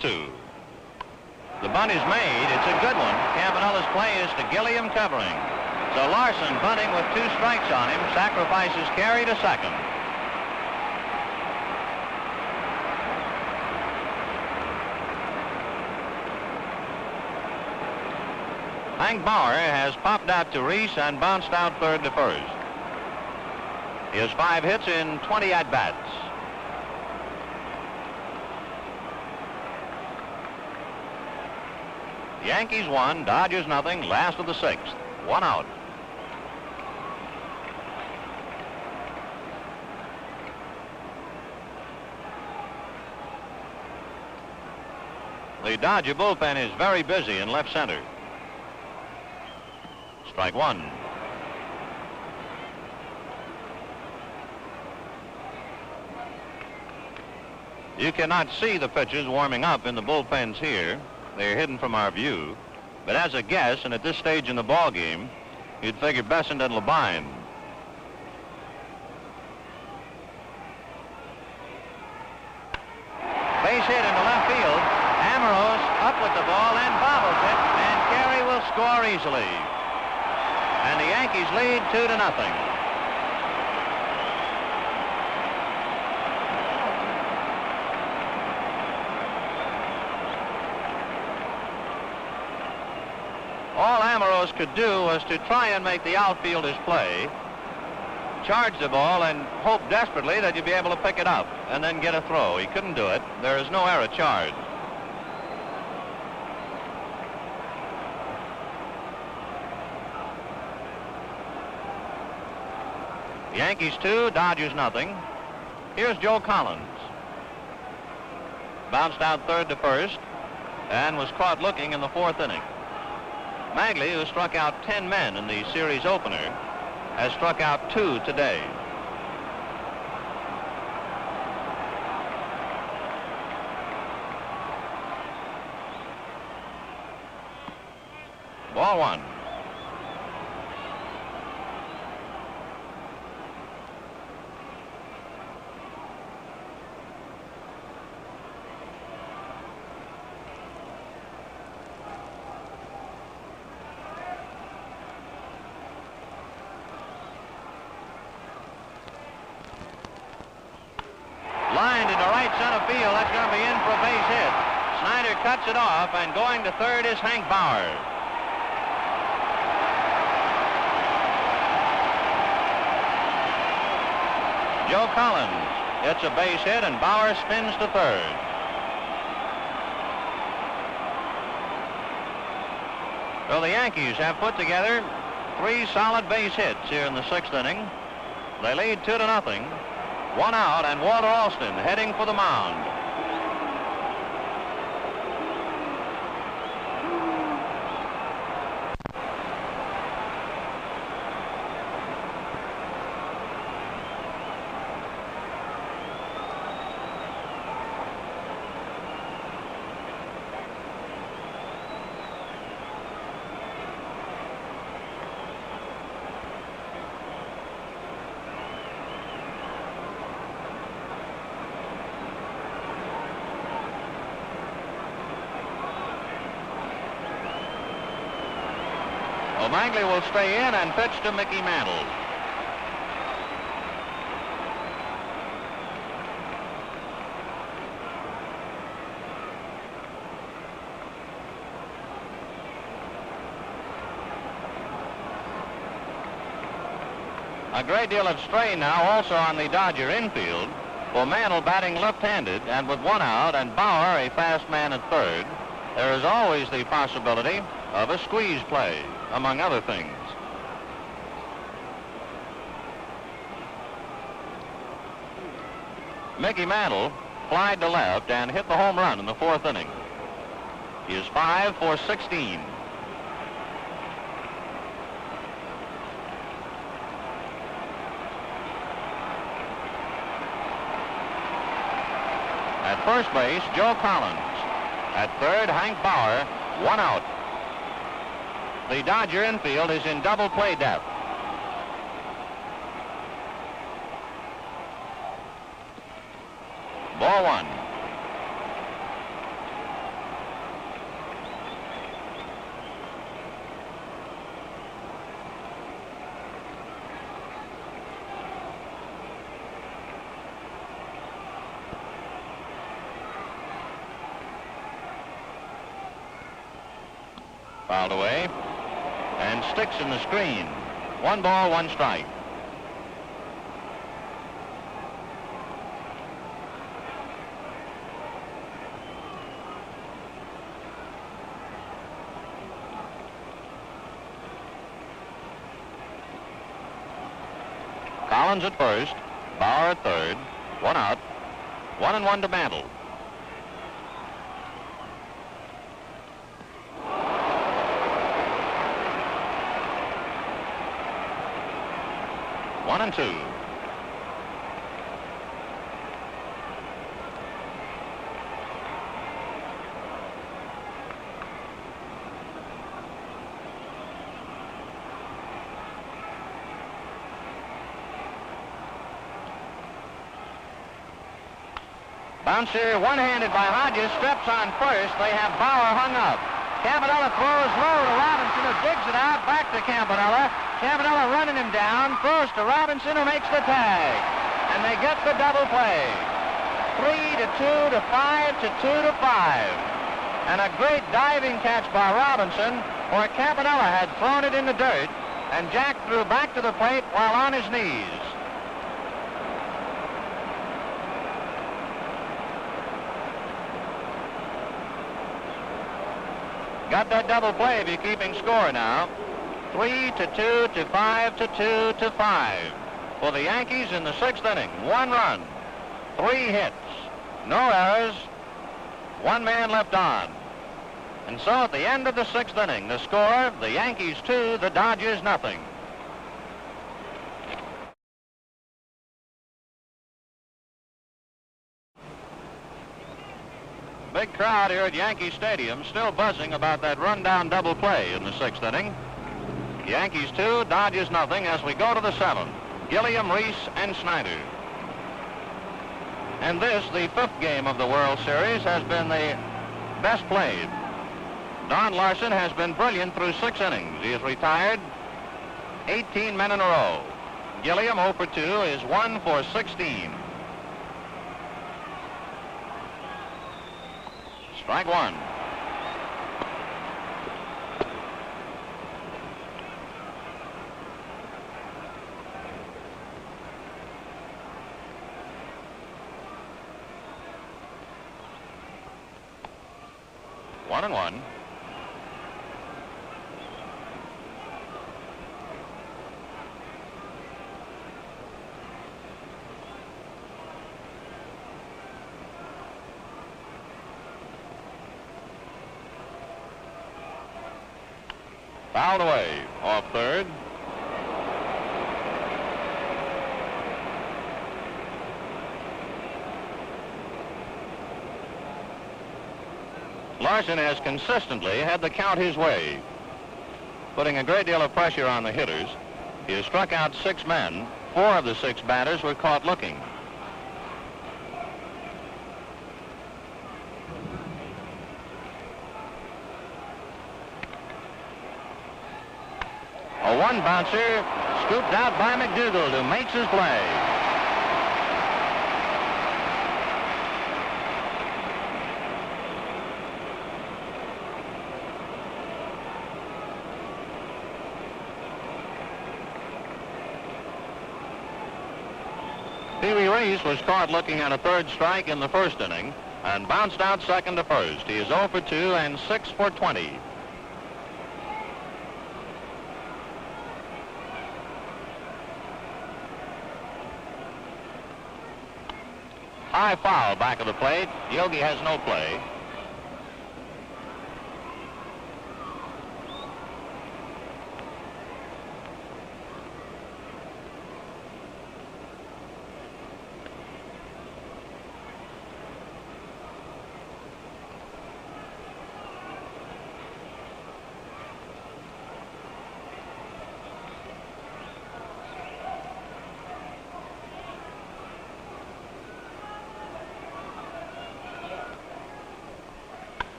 D: The bunt is made. It's a good one. Campanella's play is to Gilliam covering. So Larsen bunting with 2 strikes on him, sacrifices Carey to second. Hank Bauer has popped out to Reese and bounced out 3rd to first. He has 5 hits in 20 at-bats. Yankees 1, Dodgers nothing, last of the 6th. 1 out. The Dodger bullpen is very busy in left center. Strike 1. You cannot see the pitchers warming up in the bullpens here. They're hidden from our view. But as a guess, and at this stage in the ball game, you'd figure Besant and Labine. Base hit into left field. Ambrose up with the ball and bobbles it, and Carey will score easily. And the Yankees lead 2-0. All Ambrose could do was to try and make the outfielders play, charge the ball, and hope desperately that you'd be able to pick it up and then get a throw. He couldn't do it. There is no error charged. Yankees 2, Dodgers nothing. Here's Joe Collins. Bounced out 3rd to first and was caught looking in the 4th inning. Magley, who struck out 10 men in the series opener, has struck out 2 today. Ball one. Lined into right center field. That's going to be in for a base hit. Snyder cuts it off, and going to third is Hank Bauer. Joe Collins gets a base hit, and Bauer spins to third. So the Yankees have put together 3 solid base hits here in the 6th inning. They lead 2-0. 1 out, and Walter Alston heading for the mound. O'Mangley will stay in and pitch to Mickey Mantle. A great deal of strain now also on the Dodger infield, for Mantle batting left-handed, and with 1 out and Bauer a fast man at third, there is always the possibility of a squeeze play, among other things. Mickey Mantle flied to left and hit the home run in the 4th inning. He is 5 for 16. At first base, Joe Collins. At third, Hank Bauer, 1 out. The Dodger infield is in double play depth. Ball one. Fouled away and sticks in the screen. 1 ball, 1 strike. Collins at first, Bauer at third, 1 out, 1-1 to Mantle. One and 2. Bouncer one-handed by Hodges, steps on first. They have Bauer hung up. Campanella throws low to Robinson, who digs it out, back to Campanella. Campanella running him down, throws to Robinson, who makes the tag. And they get the double play. 3-2 to 5-2 to 5. And a great diving catch by Robinson, where Campanella had thrown it in the dirt, and Jack threw back to the plate while on his knees. Got that double play if you're keeping score now. 3-2 to 5-2 to 5. For the Yankees in the 6th inning. 1 run, 3 hits, no errors, 1 man left on. And so at the end of the 6th inning, the score, the Yankees 2, the Dodgers nothing. Big crowd here at Yankee Stadium still buzzing about that rundown double play in the 6th inning. Yankees 2, Dodgers nothing as we go to the 7th. Gilliam, Reese, and Snyder. And this, the 5th game of the World Series, has been the best played. Don Larsen has been brilliant through 6 innings. He has retired 18 men in a row. Gilliam 0 for 2 is 1 for 16. Strike 1. One and one. Fouled away off third. Larsen has consistently had the count his way, putting a great deal of pressure on the hitters. He has struck out 6 men. 4 of the 6 batters were caught looking. A 1 bouncer scooped out by McDougald, who makes his play. Pee Wee Reese was caught looking at a 3rd strike in the 1st inning and bounced out 2nd to 1st. He is 0 for 2 and 6 for 20. High foul back of the plate. Yogi has no play.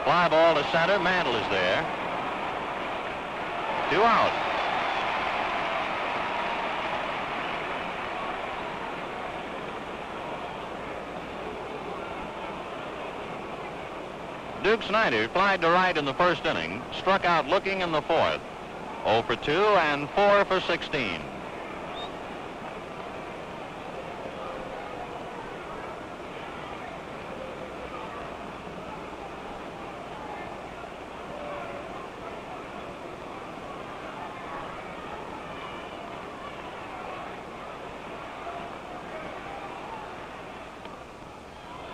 D: Fly ball to center. Mantle is there. 2 out. Duke Snyder flied to right in the 1st inning, struck out looking in the 4th. 0 for 2 and 4 for 16.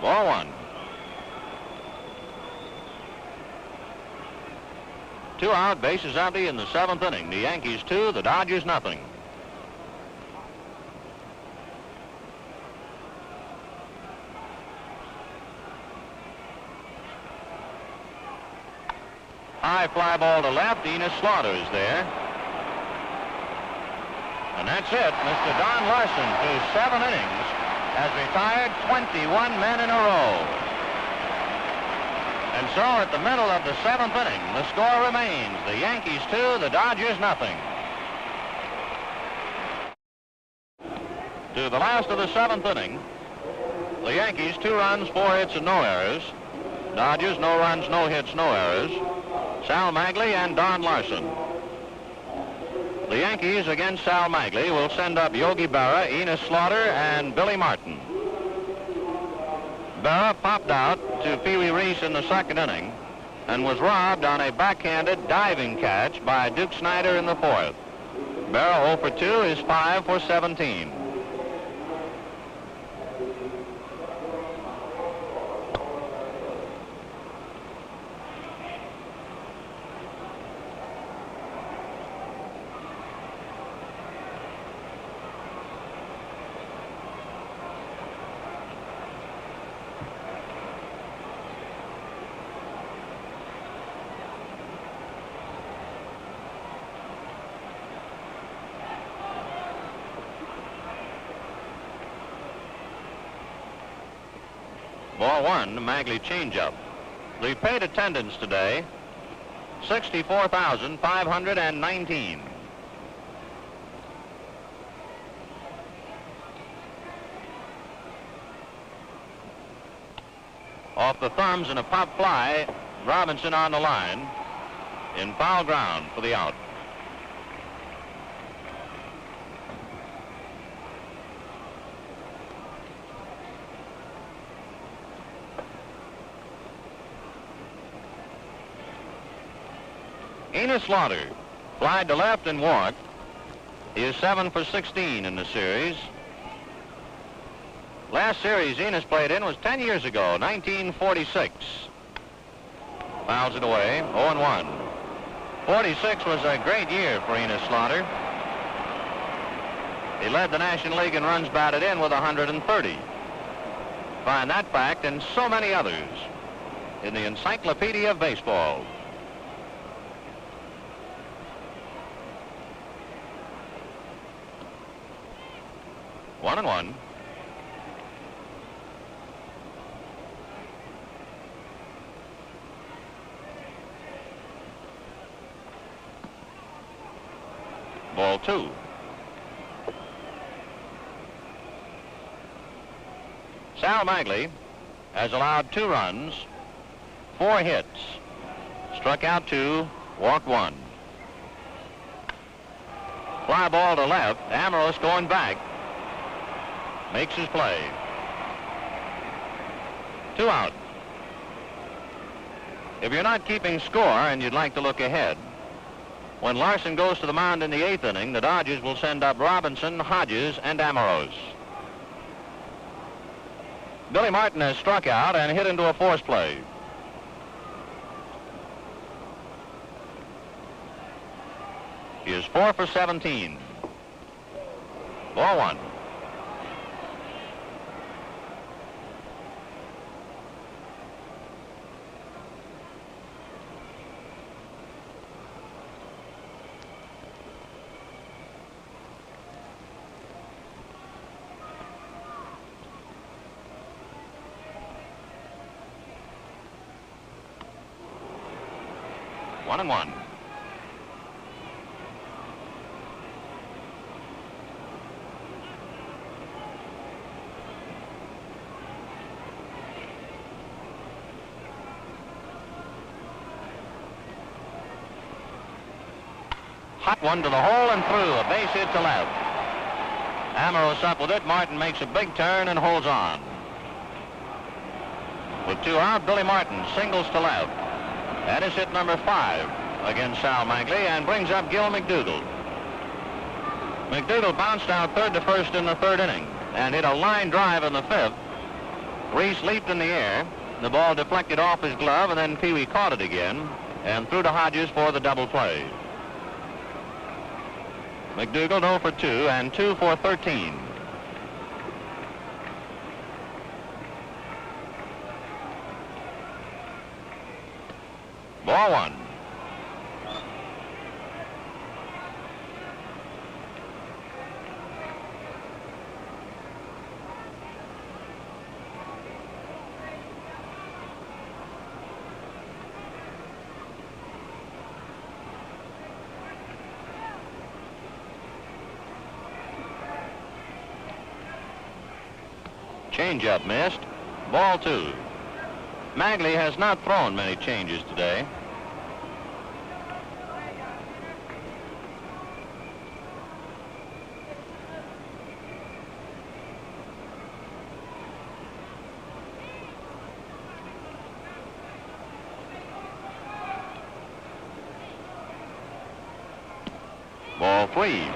D: Ball 1. 2 out, bases empty in the 7th inning. The Yankees 2, the Dodgers nothing. High fly ball to left. Enos Slaughter is there. And that's it. Mr. Don Larsen, through 7 innings, has retired 21 men in a row. And so at the middle of the 7th inning, the score remains the Yankees 2, the Dodgers nothing. To the last of the 7th inning, the Yankees 2 runs, 4 hits, and no errors. Dodgers no runs, no hits, no errors. Sal Magley and Don Larsen. The Yankees against Sal Magley will send up Yogi Berra, Enos Slaughter, and Billy Martin. Berra popped out to Pee Wee Reese in the 2nd inning and was robbed on a backhanded diving catch by Duke Snyder in the 4th. Berra 0 for 2 is 5 for 17. Ball one, Magley changeup. The paid attendance today, 64,519. Off the thumbs and a pop fly, Robinson on the line in foul ground for the out. Enos Slaughter flied to left and walked. He is 7 for 16 in the series. Last series Enos played in was 10 years ago, 1946. Fouls it away, 0-1. 46 was a great year for Enos Slaughter. He led the National League in runs batted in with 130. Find that fact and so many others in the Encyclopedia of Baseball. One and one. Ball two. Sal Magley has allowed 2 runs, 4 hits, struck out 2, walked 1. Fly ball to left, Amoros going back, makes his play. 2 out. If you're not keeping score and you'd like to look ahead, when Larsen goes to the mound in the 8th inning, the Dodgers will send up Robinson, Hodges, and Amoros. Billy Martin has struck out and hit into a force play. He is 4 for 17. Ball one. One and one. Hot one to the hole and through. A base hit to left. Amoros up with it. Martin makes a big turn and holds on. With 2 out, Billy Martin singles to left. That is hit number 5 against Sal Magley and brings up Gil McDougall. McDougall bounced out 3rd to 1st in the 3rd inning and hit a line drive in the 5th. Reese leaped in the air. The ball deflected off his glove, and then Pee Wee caught it again and threw to Hodges for the double play. McDougall 0 for 2 and 2 for 13. Ball one. Changeup missed. Ball two. Magley has not thrown many changes today. Ball three.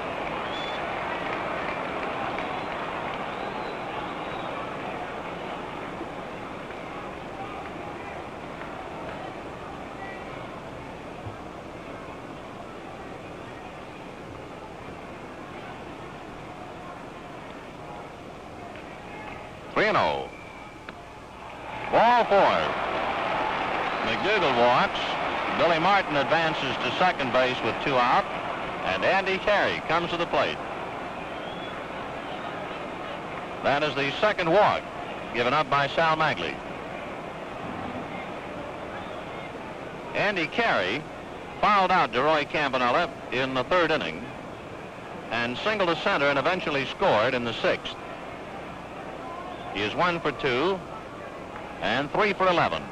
D: Three-0. Ball four. McDougall walks. Billy Martin advances to second base with 2 out. And Andy Carey comes to the plate. That is the second walk given up by Sal Magley. Andy Carey fouled out DeRoy Campanella in the third inning and singled to center and eventually scored in the sixth. He is 1 for 2 and 3 for 11.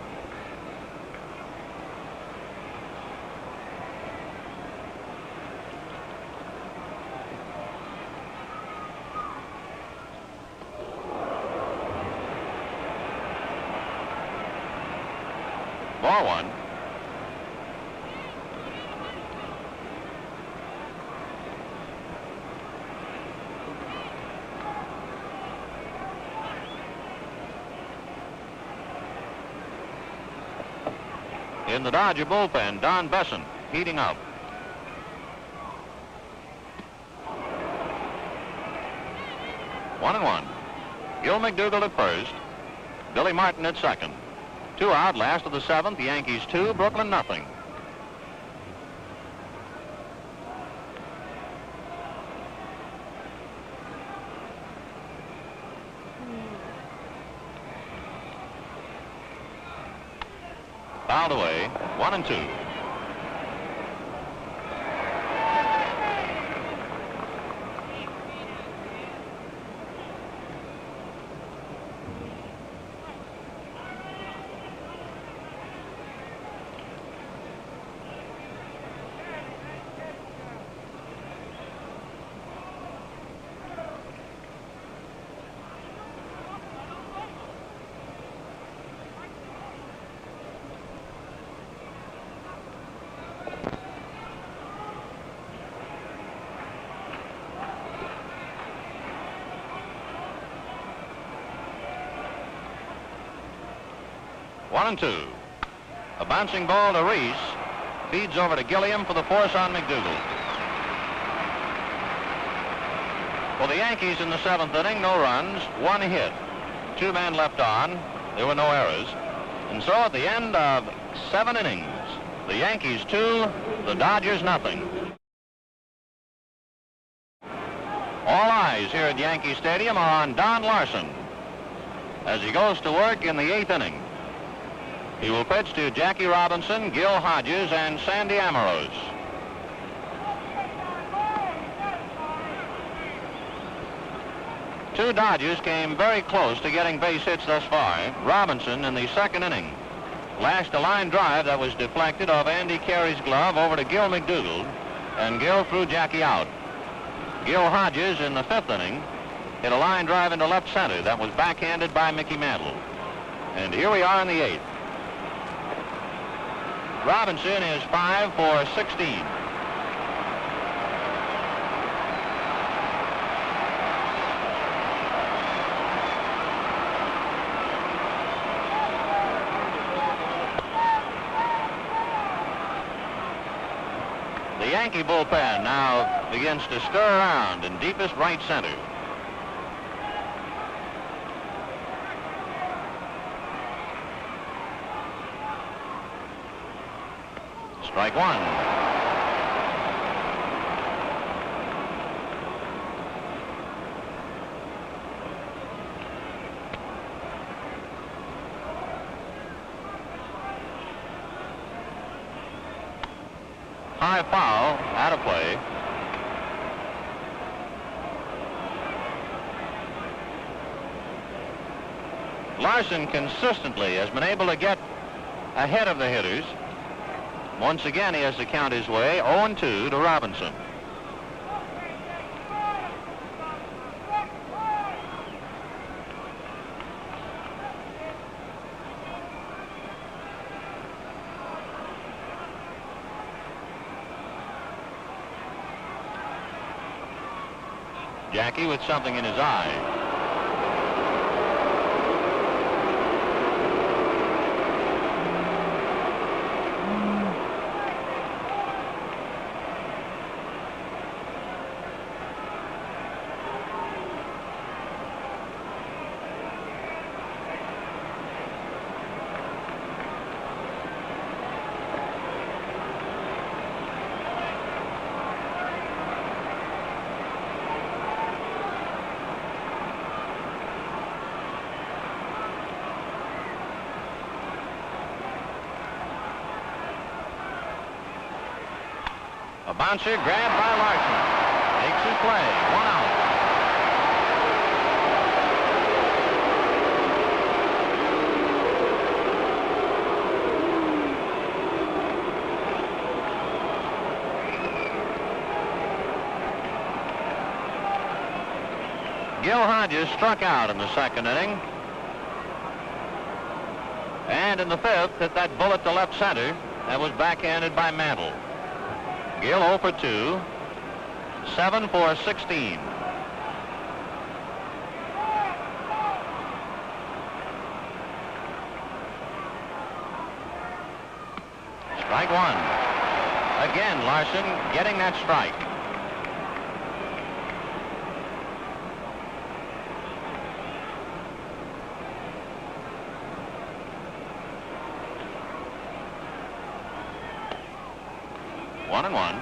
D: Ball one. In the Dodger bullpen, Don Besson heating up. One and one. Gil McDougald at first. Billy Martin at second. 2 out, last of the seventh. The Yankees 2, Brooklyn nothing. Fouled away, 1 and 2. One and two. A bouncing ball to Reese. Feeds over to Gilliam for the force on McDougald. For the Yankees in the seventh inning, no runs, 1 hit. 2 men left on. There were no errors. And so at the end of 7 innings, the Yankees 2, the Dodgers nothing. All eyes here at Yankee Stadium are on Don Larsen as he goes to work in the 8th inning. He will pitch to Jackie Robinson, Gil Hodges, and Sandy Amoros. Two Dodgers came very close to getting base hits thus far. Robinson in the 2nd inning lashed a line drive that was deflected off Andy Carey's glove over to Gil McDougald, and Gil threw Jackie out. Gil Hodges in the 5th inning hit a line drive into left center that was backhanded by Mickey Mantle. And here we are in the 8th. Robinson is 5 for 16. The Yankee bullpen now begins to stir around in deepest right center. Strike one. High foul, out of play. Larsen consistently has been able to get ahead of the hitters. Once again, he has to count his way. 0-2 to Robinson. Jackie with something in his eye. bouncer grabbed by Larsen. Makes his play. 1 out. Gil Hodges struck out in the second inning. And in the fifth, hit that bullet to left center. That was backhanded by Mantle. Gil 0 for 2. 7 for 16. Strike one. Again, Larsen getting that strike. One and one.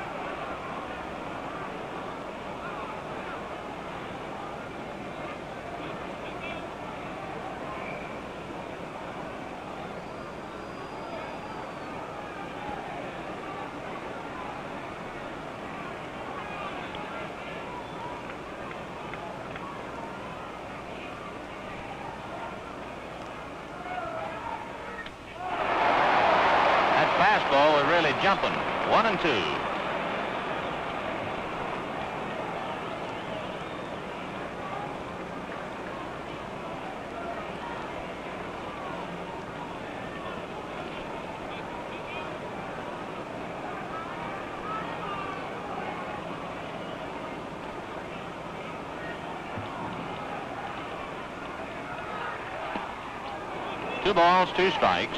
D: That fastball was really jumping. 1 and 2. Two balls, 2 strikes.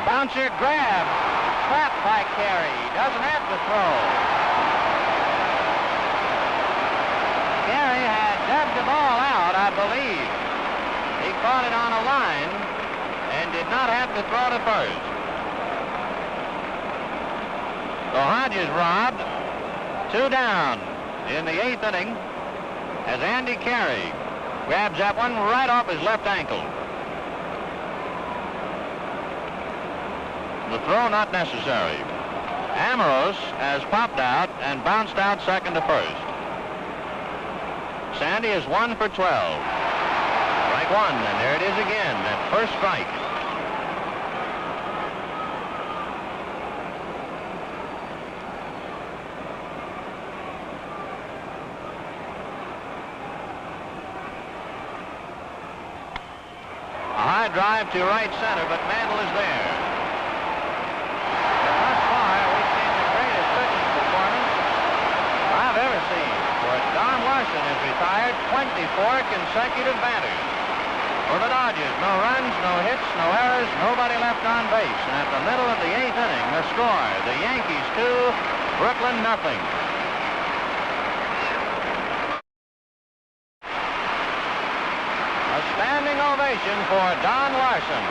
D: Bouncer grab, trapped by Carey, doesn't have to throw. Carey had dubbed the ball out, I believe. He caught it on a line and did not have to throw to first. So Hodges robbed, 2 down in the 8th inning as Andy Carey grabs that one right off his left ankle. The throw not necessary. Amorose has popped out and bounced out second to first. Sandy is 1 for 12. Strike one, and there it is again, that first strike. A high drive to right center, but Mantle is there. Larsen has retired 24 consecutive batters. For the Dodgers, no runs, no hits, no errors, nobody left on base. And at the middle of the 8th inning, the score, the Yankees 2, Brooklyn nothing. A standing ovation for Don Larsen.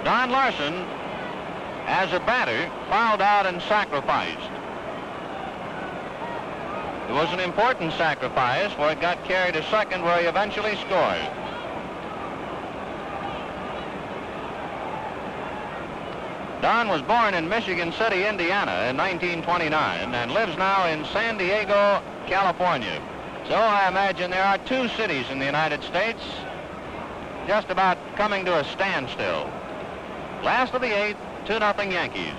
D: Don Larsen, as a batter, fouled out and sacrificed. It was an important sacrifice, for it got carried to second, where he eventually scored. Don was born in Michigan City, Indiana in 1929 and lives now in San Diego, California. So I imagine there are 2 cities in the United States just about coming to a standstill. Last of the 8th, 2-0 Yankees.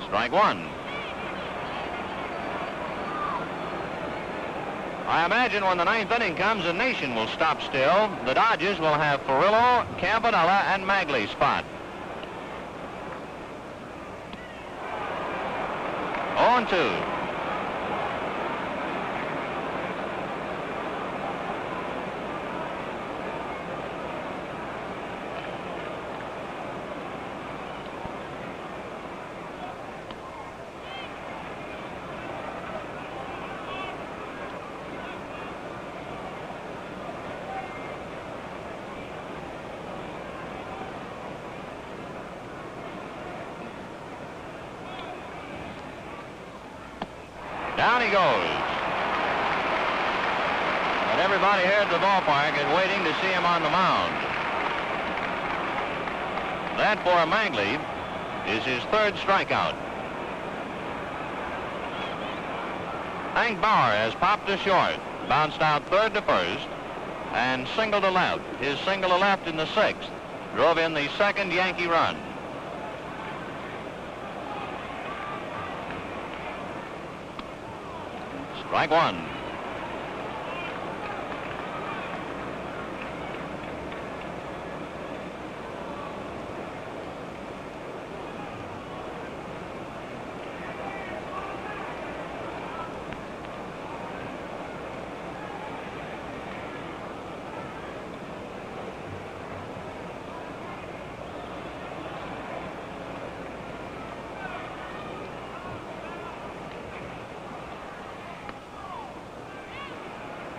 D: Strike one. I imagine when the ninth inning comes, the nation will stop still. The Dodgers will have Furillo, Campanella, and Magley spot. 0-2. Down he goes. But everybody here at the ballpark is waiting to see him on the mound. That for Magley is his third strikeout. Hank Bauer has popped to short, bounced out third to first, and single to left. His single to left in the sixth drove in the second Yankee run. Strike one.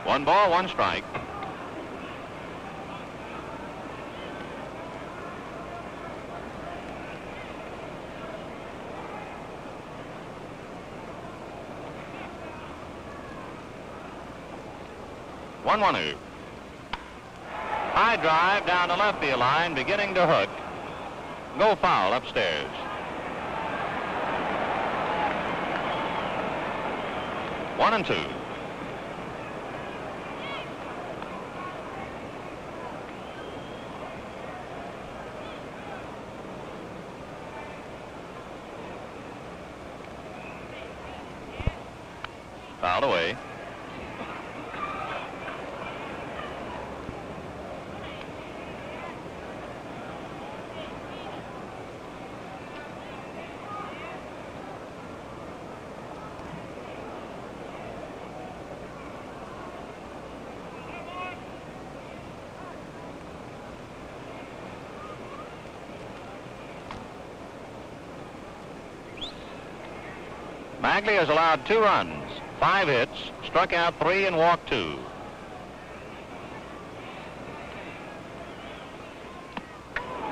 D: One ball, one strike. One runner. High drive down the left field line, beginning to hook. Go foul upstairs. One and two. Fouled away. Magley has allowed 2 runs, 5 hits, struck out 3 and walked 2.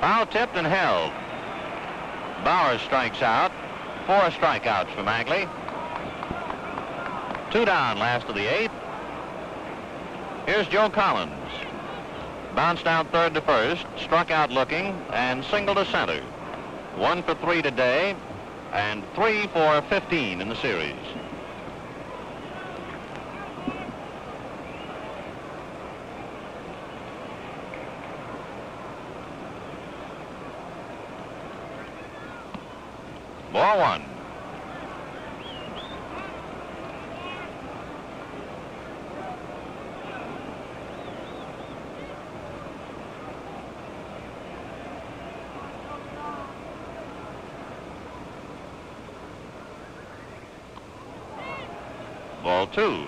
D: Foul tipped and held. Bauer strikes out. 4 strikeouts for Magley. 2 down, last of the 8th. Here's Joe Collins. Bounced out third to first, struck out looking, and single to center. 1 for 3 today, and 3 for 15 in the series. Ball 1. Ball 2.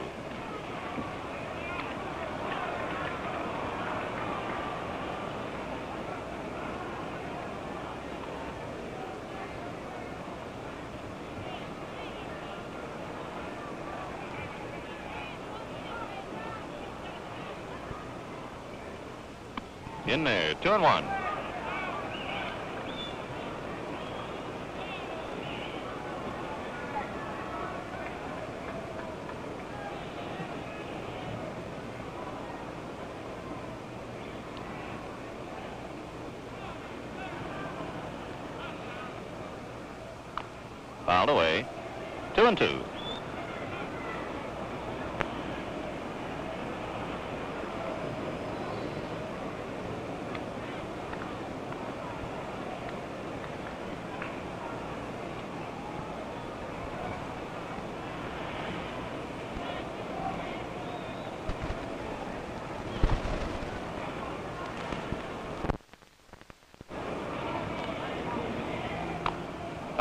D: In there, 2 and 1. Fouled away. 2 and 2.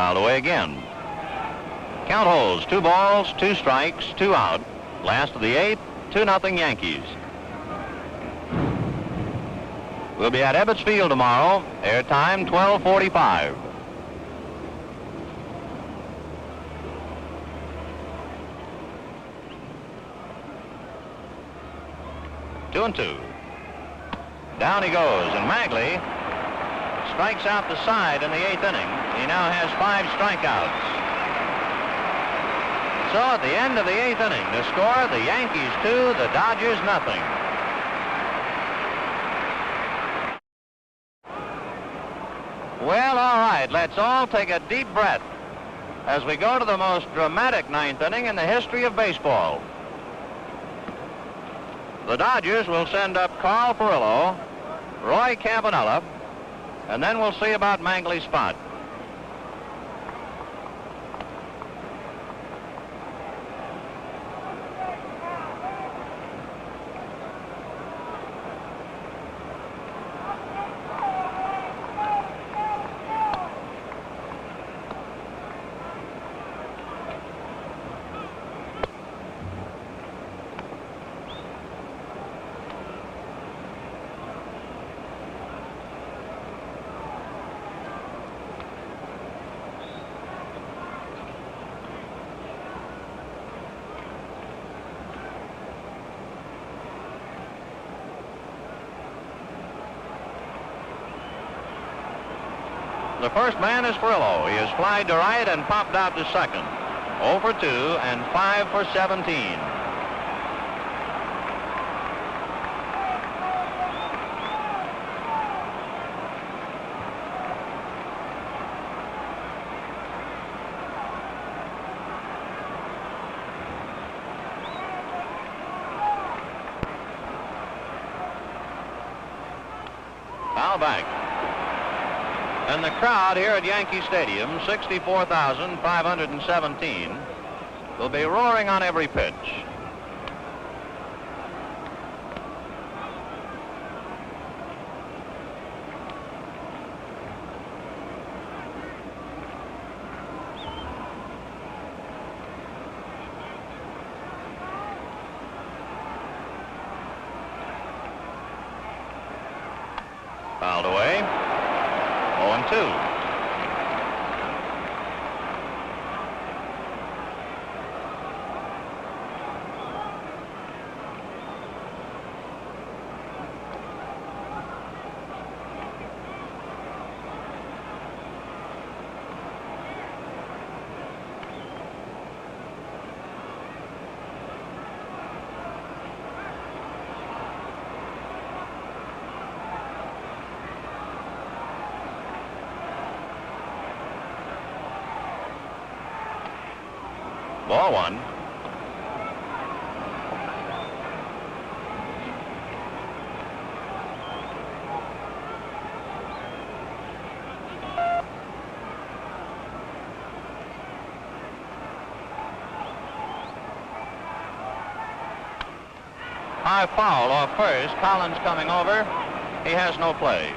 D: Fouled away again. Count holds 2 balls, 2 strikes, 2 out. Last of the 8th, 2-0 Yankees. We'll be at Ebbets Field tomorrow. Airtime 12:45. Two and two. Down he goes, and Magley strikes out the side in the 8th inning. He now has 5 strikeouts. So at the end of the 8th inning, the score, the Yankees 2, the Dodgers nothing. Well, all right, let's all take a deep breath as we go to the most dramatic 9th inning in the history of baseball. The Dodgers will send up Carl Furillo, Roy Campanella, and then we'll see about Mangley's spot. The first man is Furillo. He has flied to right and popped out to second. 0 for 2 and 5 for 17. Foul back. And the crowd here at Yankee Stadium, 64,517, will be roaring on every pitch. Fouled away. 0-2. Ball one. High foul off first. Collins coming over. He has no play.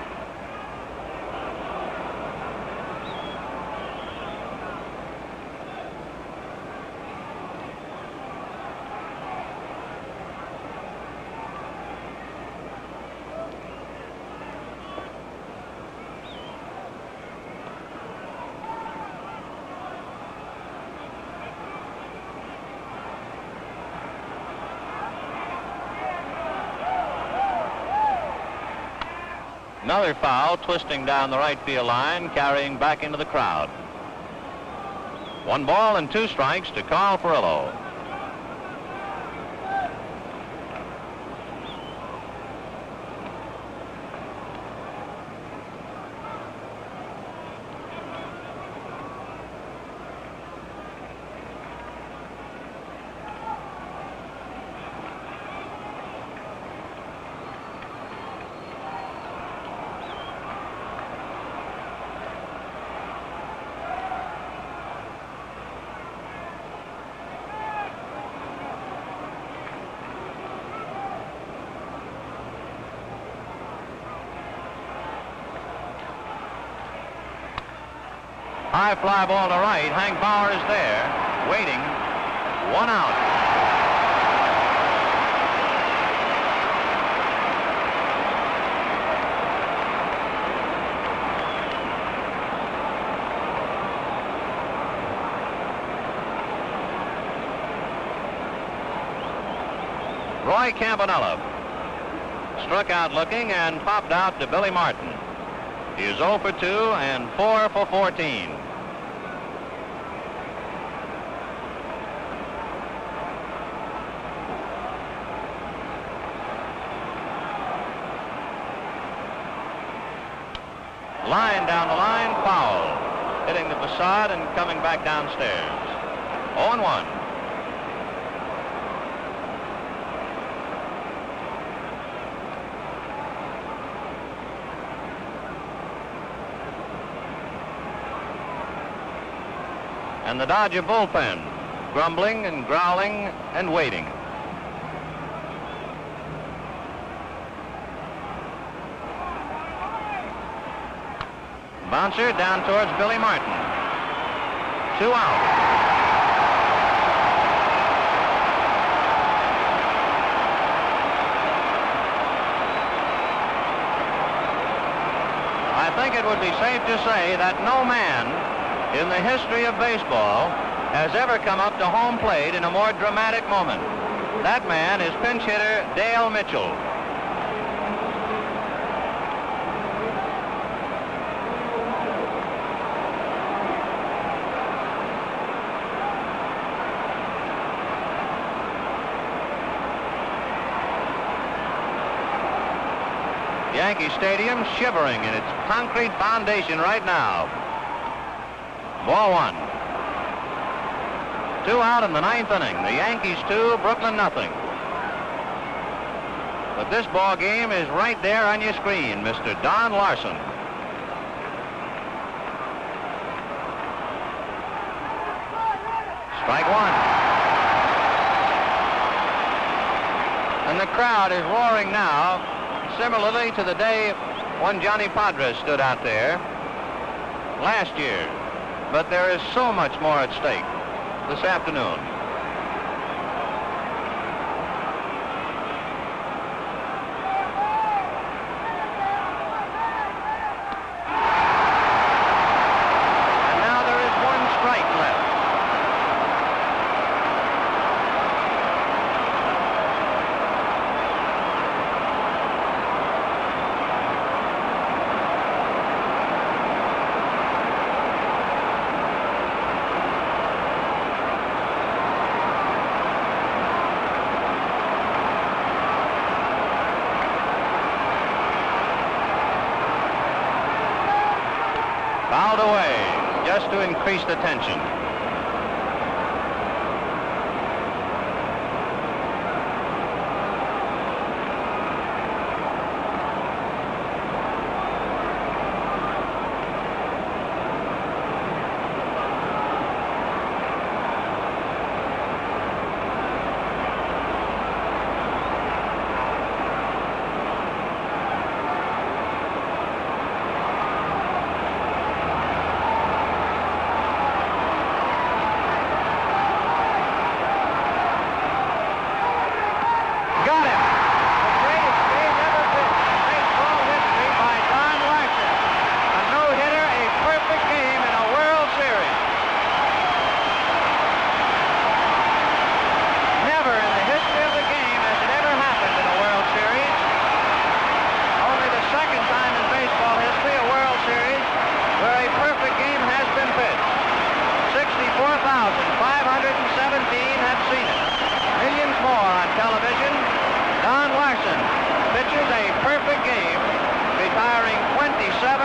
D: Another foul, twisting down the right field line, carrying back into the crowd. 1 ball and 2 strikes to Carl Furillo. High fly ball to right. Hank Bauer is there, waiting. 1 out. Roy Campanella struck out looking and popped out to Billy Martin. He is 0 for 2 and 4 for 14. Line down the line, foul. Hitting the facade and coming back downstairs. 0-1. And the Dodger bullpen, grumbling and growling and waiting. Bouncer down towards Billy Martin. 2 out. I think it would be safe to say that no man in the history of baseball has ever come up to home plate in a more dramatic moment. That man is pinch hitter Dale Mitchell. Yankee Stadium shivering in its concrete foundation right now. Ball 1. 2 out in the 9th inning. The Yankees 2, Brooklyn nothing. But this ball game is right there on your screen, Mr. Don Larsen. Strike 1. And the crowd is roaring now, similarly to the day when Johnny Padres stood out there last year. But there is so much more at stake this afternoon. And now there is 1 strike left. Fouled away, just to increase the tension.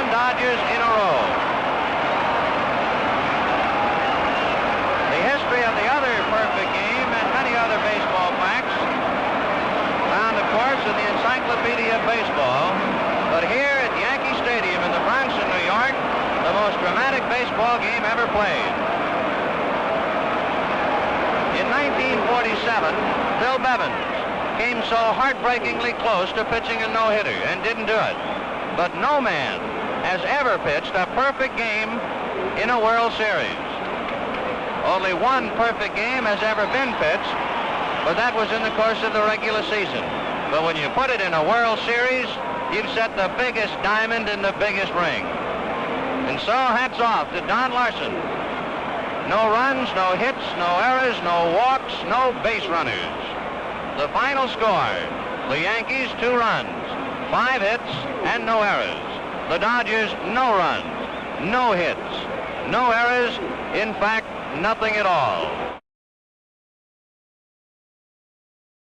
D: Dodgers in a row. The history of the other perfect game and many other baseball facts found, of course, in the Encyclopedia of Baseball. But here at Yankee Stadium in the Bronx in New York, the most dramatic baseball game ever played. In 1947, Bill Bevins came so heartbreakingly close to pitching a no-hitter and didn't do it. But no man has ever pitched a perfect game in a World Series. Only one perfect game has ever been pitched, but that was in the course of the regular season. But when you put it in a World Series, you've set the biggest diamond in the biggest ring. And so hats off to Don Larsen. No runs, no hits, no errors, no walks, no base runners. The final score, the Yankees 2 runs, 5 hits, and no errors. The Dodgers, no runs, no hits, no errors, in fact, nothing at all.